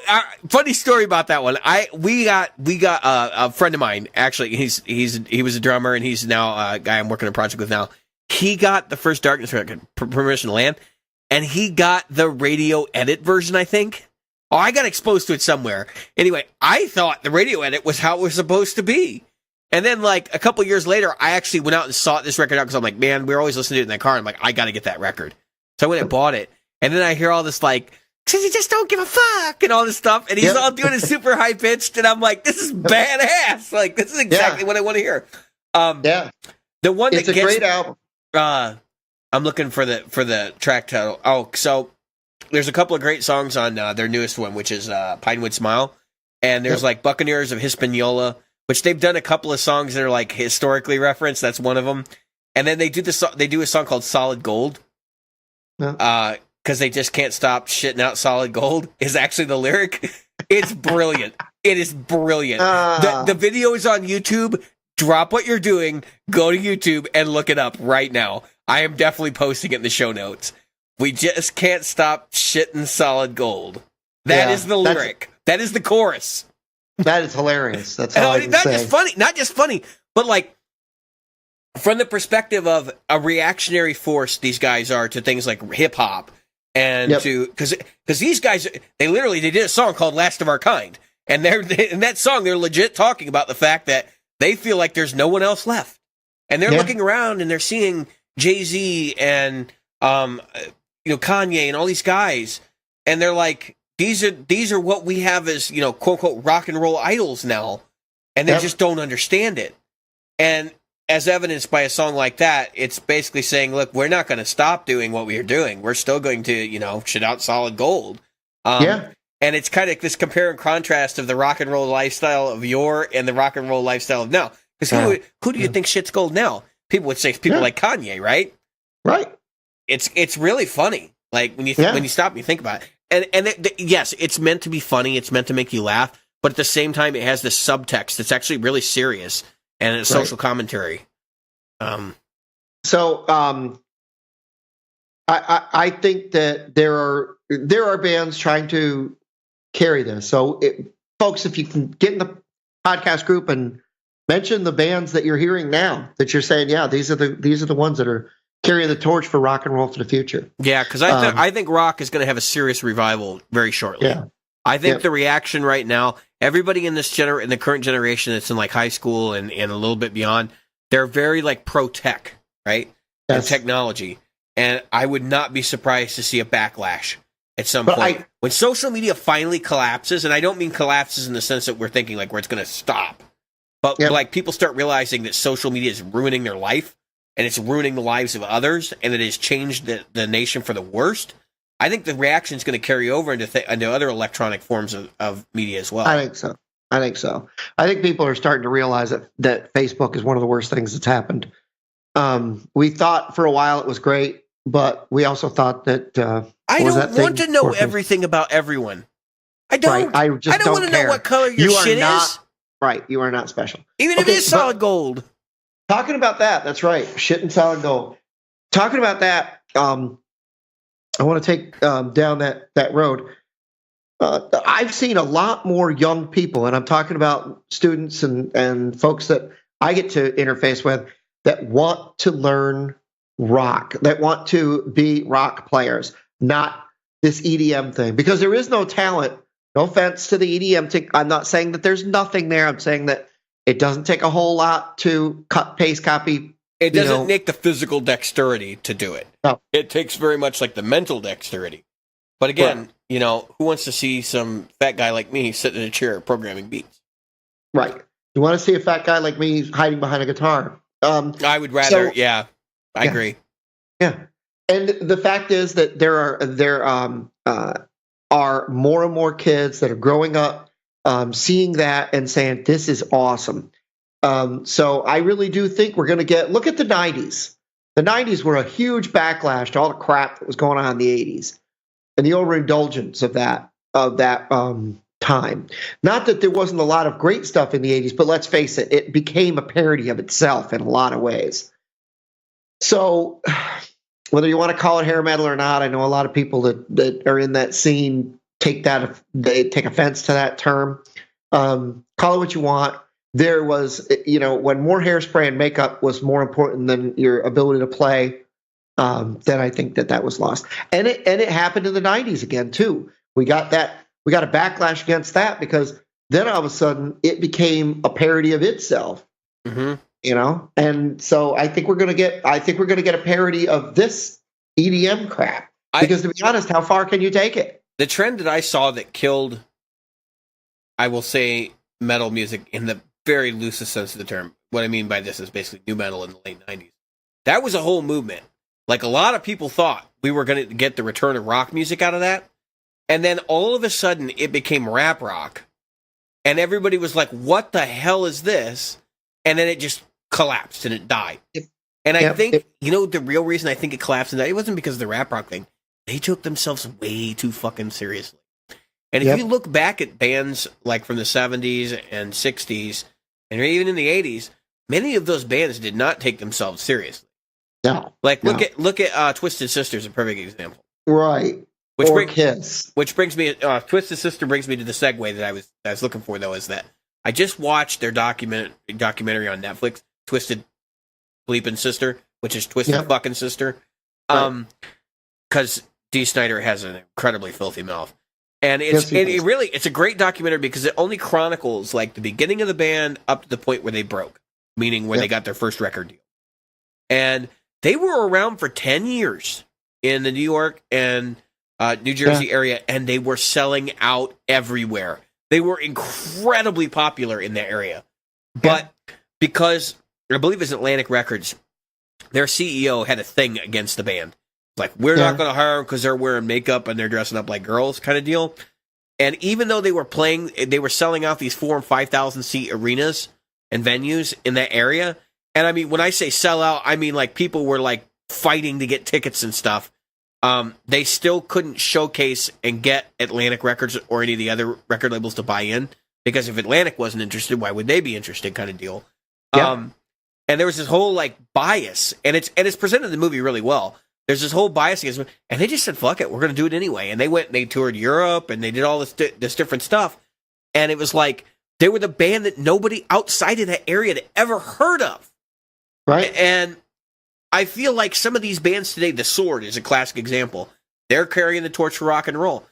funny story about that one. We got a friend of mine. Actually, he was a drummer, and he's now a guy I'm working on a project with now. He got the first Darkness record, Permission to Land, and he got the radio edit version, I think. Oh, I got exposed to it somewhere. Anyway, I thought the radio edit was how it was supposed to be, And then, like, a couple years later, I actually went out and sought this record out because I'm like, man, we were always listening to it in the car. I'm like, I got to get that record. So I went and bought it. And then I hear all this, like, because you just don't give a fuck and all this stuff. And he's all doing it super high pitched. And I'm like, this is badass. Like, this is exactly what I want to hear. The one it's that a great album. I'm looking for the track title. Oh, so there's a couple of great songs on their newest one, which is Pinewood Smile. And there's like Buccaneers of Hispaniola, which they've done a couple of songs that are like historically referenced. That's one of them. And then they do a song called Solid Gold. Because they just can't stop shitting out solid gold is actually the lyric. It's brilliant. It is brilliant. The video is on YouTube. Drop what you're doing, go to YouTube and look it up right now. I am definitely posting it in the show notes. We just can't stop shitting solid gold. That is the lyric. That is the chorus. That is hilarious. That's all I can say. Not just funny, but like from the perspective of a reactionary force these guys are to things like hip hop and because these guys they did a song called Last of Our Kind, and they're in that song they're legit talking about the fact that they feel like there's no one else left, and they're looking around and they're seeing Jay-Z and Kanye and all these guys, and they're like, these are what we have as quote unquote rock and roll idols now, and they just don't understand it. And as evidenced by a song like that, it's basically saying, look, we're not going to stop doing what we are doing. We're still going to shit out solid gold. And it's kind of this compare and contrast of the rock and roll lifestyle of yore and the rock and roll lifestyle of now. Because who do you think shit's gold now? People would say people like Kanye, right? Right. It's really funny. Like when you stop and you think about it. And yes, it's meant to be funny. It's meant to make you laugh. But at the same time, it has this subtext that's actually really serious and it's social commentary. I think that there are bands trying to carry this. So, folks, if you can get in the podcast group and mention the bands that you're hearing now, that you're saying, these are the ones that are carrying the torch for rock and roll to the future. Yeah, because I think rock is going to have a serious revival very shortly. Yeah. I think the reaction right now, everybody in in the current generation that's in like high school and a little bit beyond, they're very like pro tech, right? Yes. And technology. And I would not be surprised to see a backlash at some point. When social media finally collapses, and I don't mean collapses in the sense that we're thinking like where it's going to stop, but like people start realizing that social media is ruining their life and it's ruining the lives of others and it has changed the nation for the worst. I think the reaction is going to carry over into other electronic forms of media as well. I think so. I think people are starting to realize that Facebook is one of the worst things that's happened. We thought for a while it was great, but we also thought that I don't want to know everything about everyone. I don't. Right. I don't want to know what color your shit is. Right. You are not special. Even if it is solid gold. Talking about that, that's right. Shit and solid gold. Talking about that, I want to take down that road. I've seen a lot more young people, and I'm talking about students and folks that I get to interface with that want to learn rock, that want to be rock players, not this EDM thing, because there is no talent. No offense to the EDM thing. I'm not saying that there's nothing there. I'm saying that it doesn't take a whole lot to cut, paste, copy. It doesn't take the physical dexterity to do it. No. It takes very much like the mental dexterity. But again, who wants to see some fat guy like me sitting in a chair programming beats? Right. You want to see a fat guy like me hiding behind a guitar? I would rather. I agree. Yeah. And the fact is that there are more and more kids that are growing up, seeing that and saying, this is awesome. So I really do think we're going to look at the 90s. The 90s were a huge backlash to all the crap that was going on in the 80s and the overindulgence of that time. Not that there wasn't a lot of great stuff in the 80s, but let's face it, it became a parody of itself in a lot of ways. So whether you want to call it hair metal or not, I know a lot of people that are in that scene take offense to that term. Call it what you want. There was, when more hairspray and makeup was more important than your ability to play, then I think that was lost. And it happened in the 90s again too. We got a backlash against that because then all of a sudden it became a parody of itself. Mm-hmm. You know, and so I think we're gonna get a parody of this EDM crap. Because to be honest, how far can you take it? The trend that I saw that killed, I will say, metal music in the very loosest sense of the term. What I mean by this is basically new metal in the late 90s. That was a whole movement. Like, a lot of people thought we were going to get the return of rock music out of that. And then all of a sudden, it became rap rock. And everybody was like, what the hell is this? And then it just collapsed and it died. And I think, the real reason I think it collapsed, and it wasn't because of the rap rock thing. They took themselves way too fucking seriously. And if you look back at bands like from the 70s and 60s, and even in the 80s, many of those bands did not take themselves seriously. No. Like, look at Twisted Sister is a perfect example. Right. Kiss. Which brings me, Twisted Sister brings me to the segue that I was looking for, though, is that I just watched their documentary on Netflix, Twisted Bleepin' Sister, which is Twisted Fucking Sister. Because Dee Snider has an incredibly filthy mouth. And it's a great documentary because it only chronicles like the beginning of the band up to the point where they broke, meaning when they got their first record deal. And they were around for 10 years in the New York and New Jersey area, and they were selling out everywhere. They were incredibly popular in that area. But because, I believe it's Atlantic Records, their CEO had a thing against the band. Like, we're not going to hire them because they're wearing makeup and they're dressing up like girls kind of deal. And even though they were selling out these 4,000 and 5,000 seat arenas and venues in that area. And I mean, when I say sell out, I mean like people were like fighting to get tickets and stuff. They still couldn't showcase and get Atlantic Records or any of the other record labels to buy in, because if Atlantic wasn't interested, why would they be interested kind of deal. And there was this whole like bias, and it's presented in the movie really well. There's this whole bias against them, and they just said, fuck it, we're going to do it anyway. And they toured Europe, and they did all this different stuff. And it was like, they were the band that nobody outside of that area had ever heard of. Right. And I feel like some of these bands today, The Sword is a classic example. They're carrying the torch for rock and roll.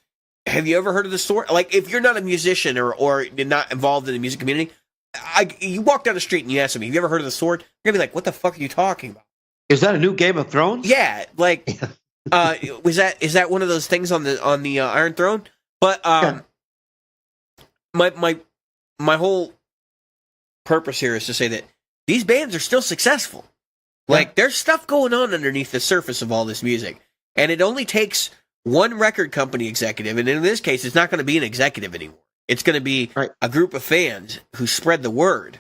Have you ever heard of The Sword? Like, if you're not a musician or you're not involved in the music community, you walk down the street and you ask me, have you ever heard of The Sword? You're going to be like, what the fuck are you talking about? Is that a new Game of Thrones? Yeah, like, is that one of those things on the Iron Throne? But my whole purpose here is to say that these bands are still successful. Like, there's stuff going on underneath the surface of all this music, and it only takes one record company executive, and in this case, it's not going to be an executive anymore. It's going to be a group of fans who spread the word,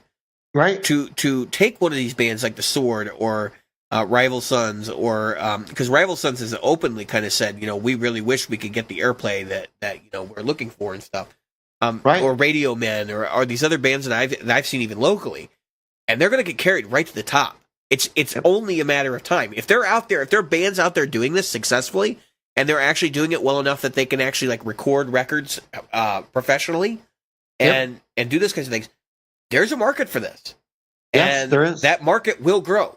right? To take one of these bands like The Sword or Rival Sons, or because Rival Sons has openly kind of said, we really wish we could get the airplay that we're looking for and stuff, or Radio Men, or these other bands that I've seen even locally, and they're going to get carried right to the top. It's only a matter of time. If they're out there, if there are bands out there doing this successfully, and they're actually doing it well enough that they can actually like record records professionally and do this kinds of things, there's a market for this. Yes, and there is. That market will grow.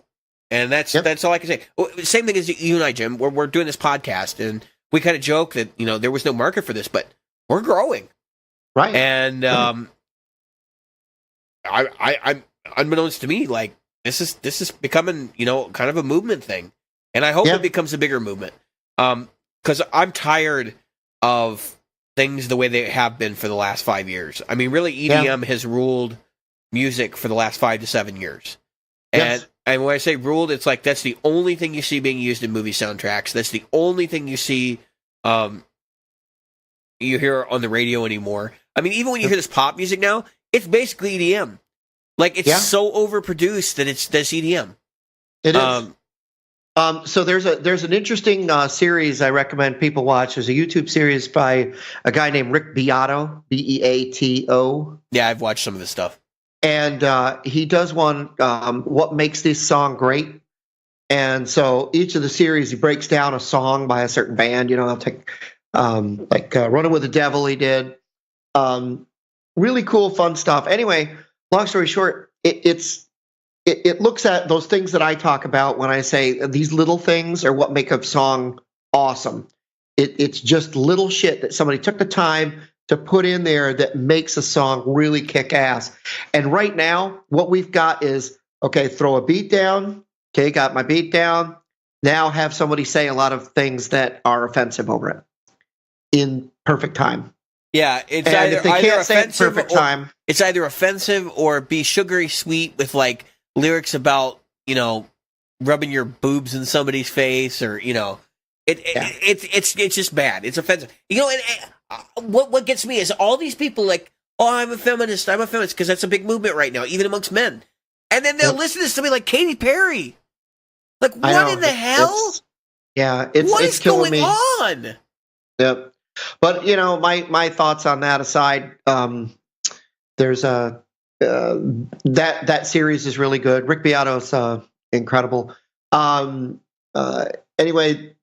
And that's all I can say. Same thing as you and I, Jim. We're doing this podcast, and we kind of joke that there was no market for this, but we're growing, right? And I'm unbeknownst to me, like this is becoming kind of a movement thing, and I hope it becomes a bigger movement. Because I'm tired of things the way they have been for the last 5 years. I mean, really, EDM has ruled music for the last 5 to 7 years, And when I say ruled, it's like that's the only thing you see being used in movie soundtracks. That's the only thing you see, you hear on the radio anymore. I mean, even when you hear this pop music now, it's basically EDM. Like, it's so overproduced that it's EDM. It is. So there's an interesting series I recommend people watch. There's a YouTube series by a guy named Rick Beato, Beato. Yeah, I've watched some of this stuff. And he does one, what makes this song great. And so each of the series, he breaks down a song by a certain band. They'll take Running with the Devil he did. Really cool, fun stuff. Anyway, long story short, it looks at those things that I talk about when I say these little things are what make a song awesome. It's just little shit that somebody took the time to put in there that makes a song really kick ass. And right now, what we've got is, okay, throw a beat down. Okay, got my beat down. Now have somebody say a lot of things that are offensive over it in perfect time. Yeah, it's And either, if they either can't say it in offensive perfect or, time, it's either offensive or be sugary sweet with like lyrics about, you know, rubbing your boobs in somebody's face, or, you know, it's just bad. It's offensive. You know, what gets me is all these people like, oh, I'm a feminist, because that's a big movement right now, even amongst men. And then they'll listen to somebody like Katy Perry. Like, what in the hell? What is killing going me. on? Yep. But, you know, my thoughts on that aside, there's a that series is really good. Rick Beato's incredible. Anyway,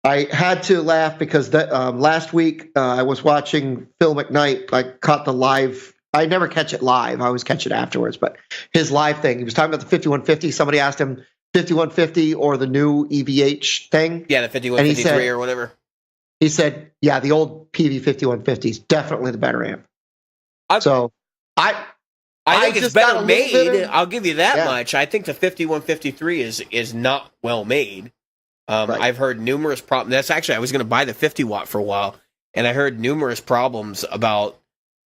I had to laugh because last week I was watching Phil McKnight. I caught the live. I never catch it live. I always catch it afterwards. But his live thing, he was talking about the 5150. Somebody asked him 5150 or the new EVH thing. Yeah, the 5153 or whatever. He said, yeah, the old PV 5150 is definitely the better amp. I think it's better made. I'll give you that Yeah. much. I think the 5153 is not well made. Right. I've heard numerous problems. That's actually, I was going to buy the 50 watt for a while, and I heard numerous problems about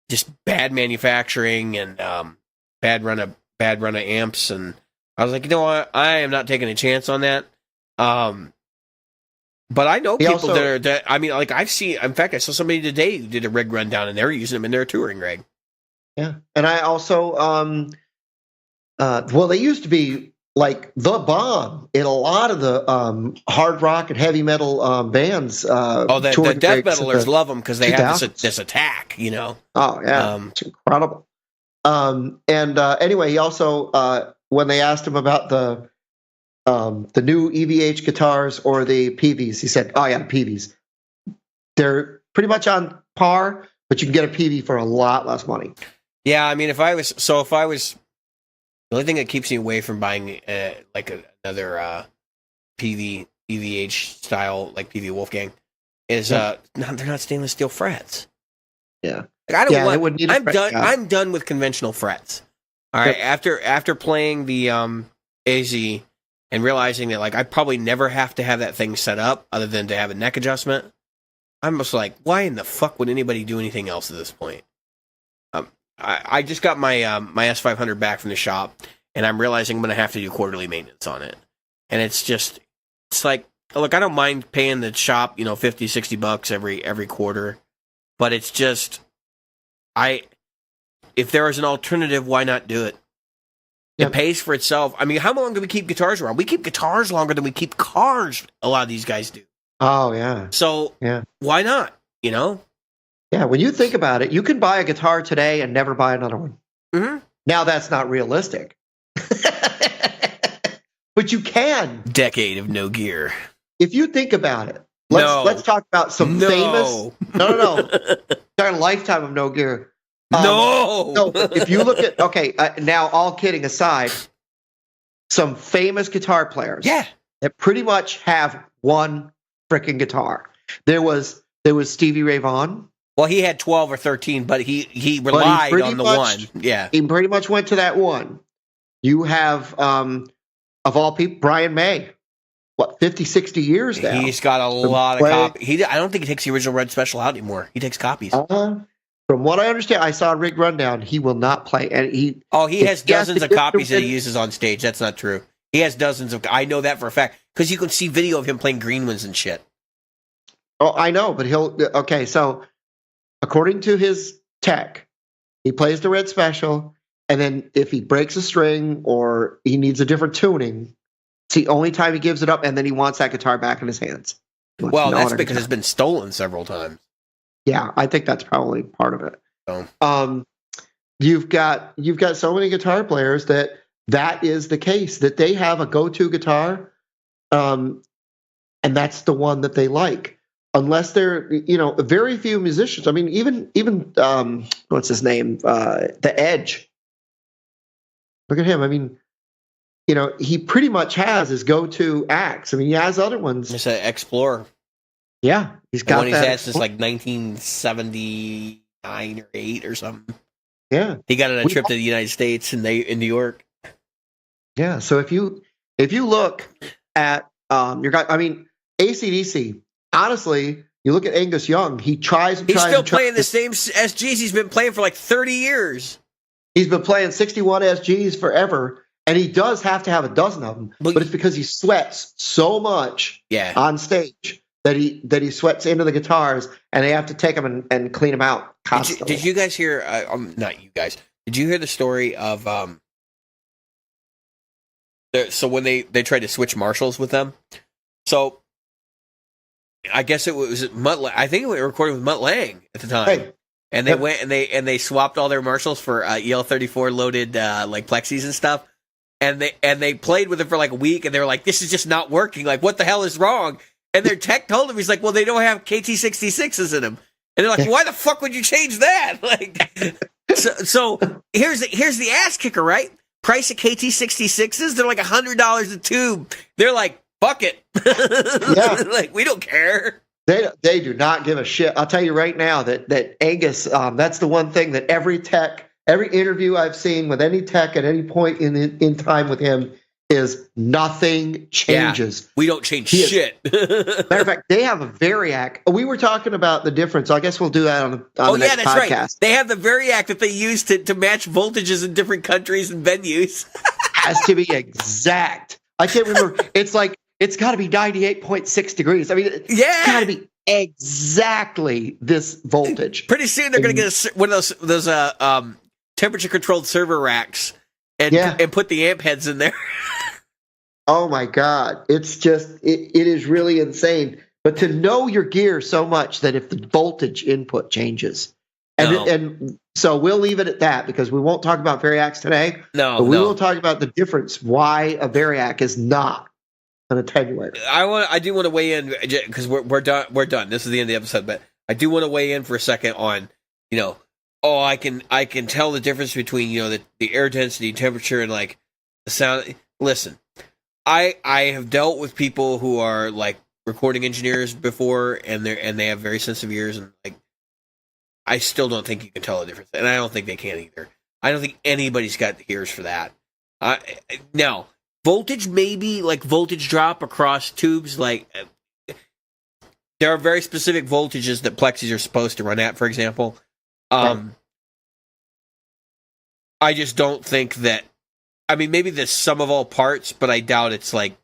just bad manufacturing and bad run of amps. And I was like, you know what? I am not taking a chance on that. But I know people that I mean, like I've seen. In fact, I saw somebody today who did a rig rundown, and they were using them in their touring rig. Yeah, and I also, well, they used to be like the bomb in a lot of the hard rock and heavy metal bands. The death metalers love them because they have this attack, you know. Oh yeah, it's incredible. Anyway, he also when they asked him about the new EVH guitars or the PVs, he said, "Oh yeah, the PVs. They're pretty much on par, but you can get a PV for a lot less money." Yeah, I mean, if I was, the only thing that keeps me away from buying another PV EVH style like PV Wolfgang is they're not stainless steel frets. Yeah, like, I don't want. I'm done. I'm done with conventional frets. All right, after playing the AZ and realizing that like I probably never have to have that thing set up other than to have a neck adjustment, I'm just like, why in the fuck would anybody do anything else at this point? I just got my my S500 back from the shop, and I'm realizing I'm going to have to do quarterly maintenance on it. And it's like, look, I don't mind paying the shop, you know, $50, $60 every quarter, but it's just, if there is an alternative, why not do it? Yep. It pays for itself. I mean, how long do we keep guitars around? We keep guitars longer than we keep cars. A lot of these guys do. Oh yeah. So why not? You know. Yeah, when you think about it, you can buy a guitar today and never buy another one. Mm-hmm. Now that's not realistic, but you can. Decade of no gear. If you think about it, let's talk about some famous. No. Our lifetime of no gear. No. If you look at now, all kidding aside, some famous guitar players. Yeah. That pretty much have one freaking guitar. There was Stevie Ray Vaughan. Well, he had 12 or 13, but he relied on the one. Yeah. He pretty much went to that one. You have, of all people, Brian May. What, 50, 60 years now? He's got a lot of copies. I don't think he takes the original Red Special out anymore. He takes copies. From what I understand, I saw a rig rundown. He will not play. And he has dozens of copies that he uses on stage. That's not true. He has dozens of. I know that for a fact because you can see video of him playing green ones and shit. Oh, I know, but so according to his tech, he plays the Red Special, and then if he breaks a string or he needs a different tuning, it's the only time he gives it up, and then he wants that guitar back in his hands. Well, that's because it's been stolen several times. Yeah, I think that's probably part of it. Oh. You've got so many guitar players that is the case, that they have a go-to guitar, and that's the one that they like. Unless they're, very few musicians. I mean, even what's his name? The Edge. Look at him. I mean, he pretty much has his go-to acts. I mean, he has other ones. It's an Explorer. Yeah, he's The got one he's that. had since like 1979 or 8 or something. Yeah, He got on a trip to the United States in New York. yeah. So if you look at your guy, I mean, AC/DC. Honestly, you look at Angus Young. He tries and He's tries. still and tries. playing the same SGs he's been playing for like 30 years. He's been playing 61 SGs forever, and he does have to have a dozen of them. But it's because he sweats so much on stage that he sweats into the guitars, and they have to take them and clean them out constantly. Did you guys hear? Not you guys. Did you hear the story of so when they tried to switch marshals with them? So I guess it was Mutt. I think we were recording with Mutt Lang at the time. Hey. And they went and they swapped all their marshals for EL34 loaded like plexis and stuff, and they played with it for like a week, and they were like, "This is just not working. Like, what the hell is wrong?" And their tech told him, he's like, "Well, they don't have KT66s in them," and they're like, "Why the fuck would you change that?" Like, so here's the ass kicker, right? Price of KT66s, they're like $100 a tube. They're like, "Fuck it," like we don't care. They do not give a shit. I'll tell you right now that Angus, that's the one thing that every interview I've seen with any tech at any point in time with him is nothing changes. Yeah, we don't change shit. Matter of fact, they have a Variac. We were talking about the difference. I guess we'll do that on the next podcast. Right. They have the Variac that they use to match voltages in different countries and venues. Has to be exact. I can't remember. It's like, it's got to be 98.6 degrees. I mean, it's got to be exactly this voltage. Pretty soon they're going to get one of those temperature controlled server racks and put the amp heads in there. Oh my God. It's just, it is really insane. But to know your gear so much that if the voltage input changes, and so we'll leave it at that because we won't talk about Variacs today. But we will talk about the difference why a Variac is not an attenuator. I do want to weigh in because we're done. We're done. This is the end of the episode, but I do want to weigh in for a second on, I can tell the difference between the air density, temperature, and like the sound. Listen, I have dealt with people who are like recording engineers before, and they have very sensitive ears, and like I still don't think you can tell the difference, and I don't think they can either. I don't think anybody's got the ears for that. Now. Voltage, maybe like voltage drop across tubes. Like there are very specific voltages that plexis are supposed to run at. For example, I just don't think that. I mean, maybe the sum of all parts, but I doubt it's like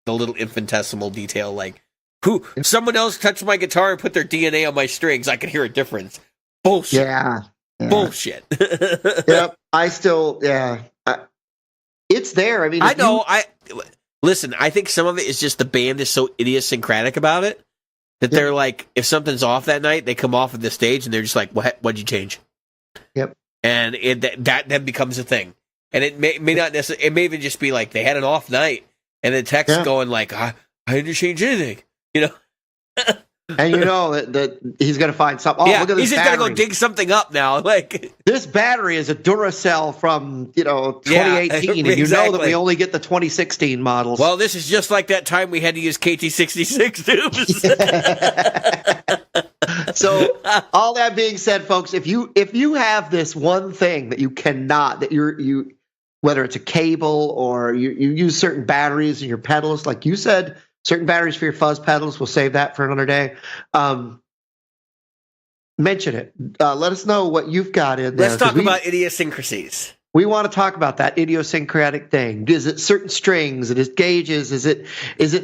the little infinitesimal detail. Like, someone else touched my guitar and put their DNA on my strings, I could hear a difference. Bullshit. Yeah. Bullshit. Yep. I still. It's there. I mean, I know. Listen. I think some of it is just the band is so idiosyncratic about it that they're like, if something's off that night, they come off of the stage and they're just like, "What'd you change?" Yep. And that then becomes a thing. And it may not necessarily. It may even just be like they had an off night, and the tech's going like, "I didn't change anything," And that he's going to find something. Oh, look at this he's just going to go dig something up now. Like this battery is a Duracell from 2018, and exactly. that we only get the 2016 models. Well, this is just like that time we had to use KT66 tubes. So, all that being said, folks, if you have this one thing that you cannot, that you whether it's a cable or you use certain batteries in your pedals, like you said. Certain batteries for your fuzz pedals. We'll save that for another day. Mention it. Let us know what you've got in there. Let's talk about idiosyncrasies. We want to talk about that idiosyncratic thing. Is it certain strings? Is it gauges? Is it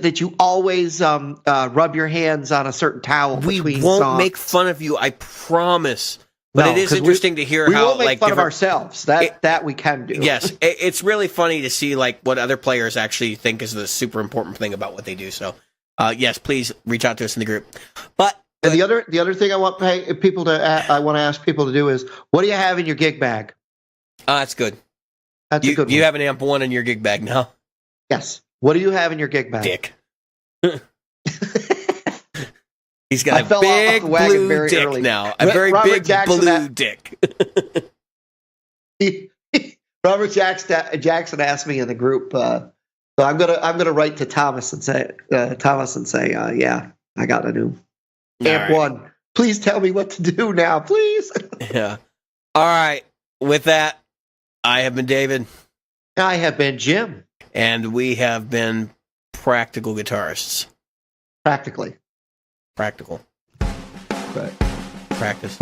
that you always rub your hands on a certain towel between We won't songs? Make fun of you, I promise. But it is interesting to hear how we won't make fun of ourselves. That we can do. Yes, it's really funny to see like what other players actually think is the super important thing about what they do. So, yes, please reach out to us in the group. And the other thing I want to ask people to do is, what do you have in your gig bag? That's good. That's a good one. You have an amp one in your gig bag now. Yes. What do you have in your gig bag? Dick. He's got a big blue dick early. Now. A very Robert big Jackson blue dick. Robert Jackson asked me in the group, so I'm gonna write to Thomas and say, yeah, I got a new All amp right. one. Please tell me what to do now, please. Yeah. All right. With that, I have been David. I have been Jim. And we have been Practical Guitarists. Practically. Practical. Right. Practice.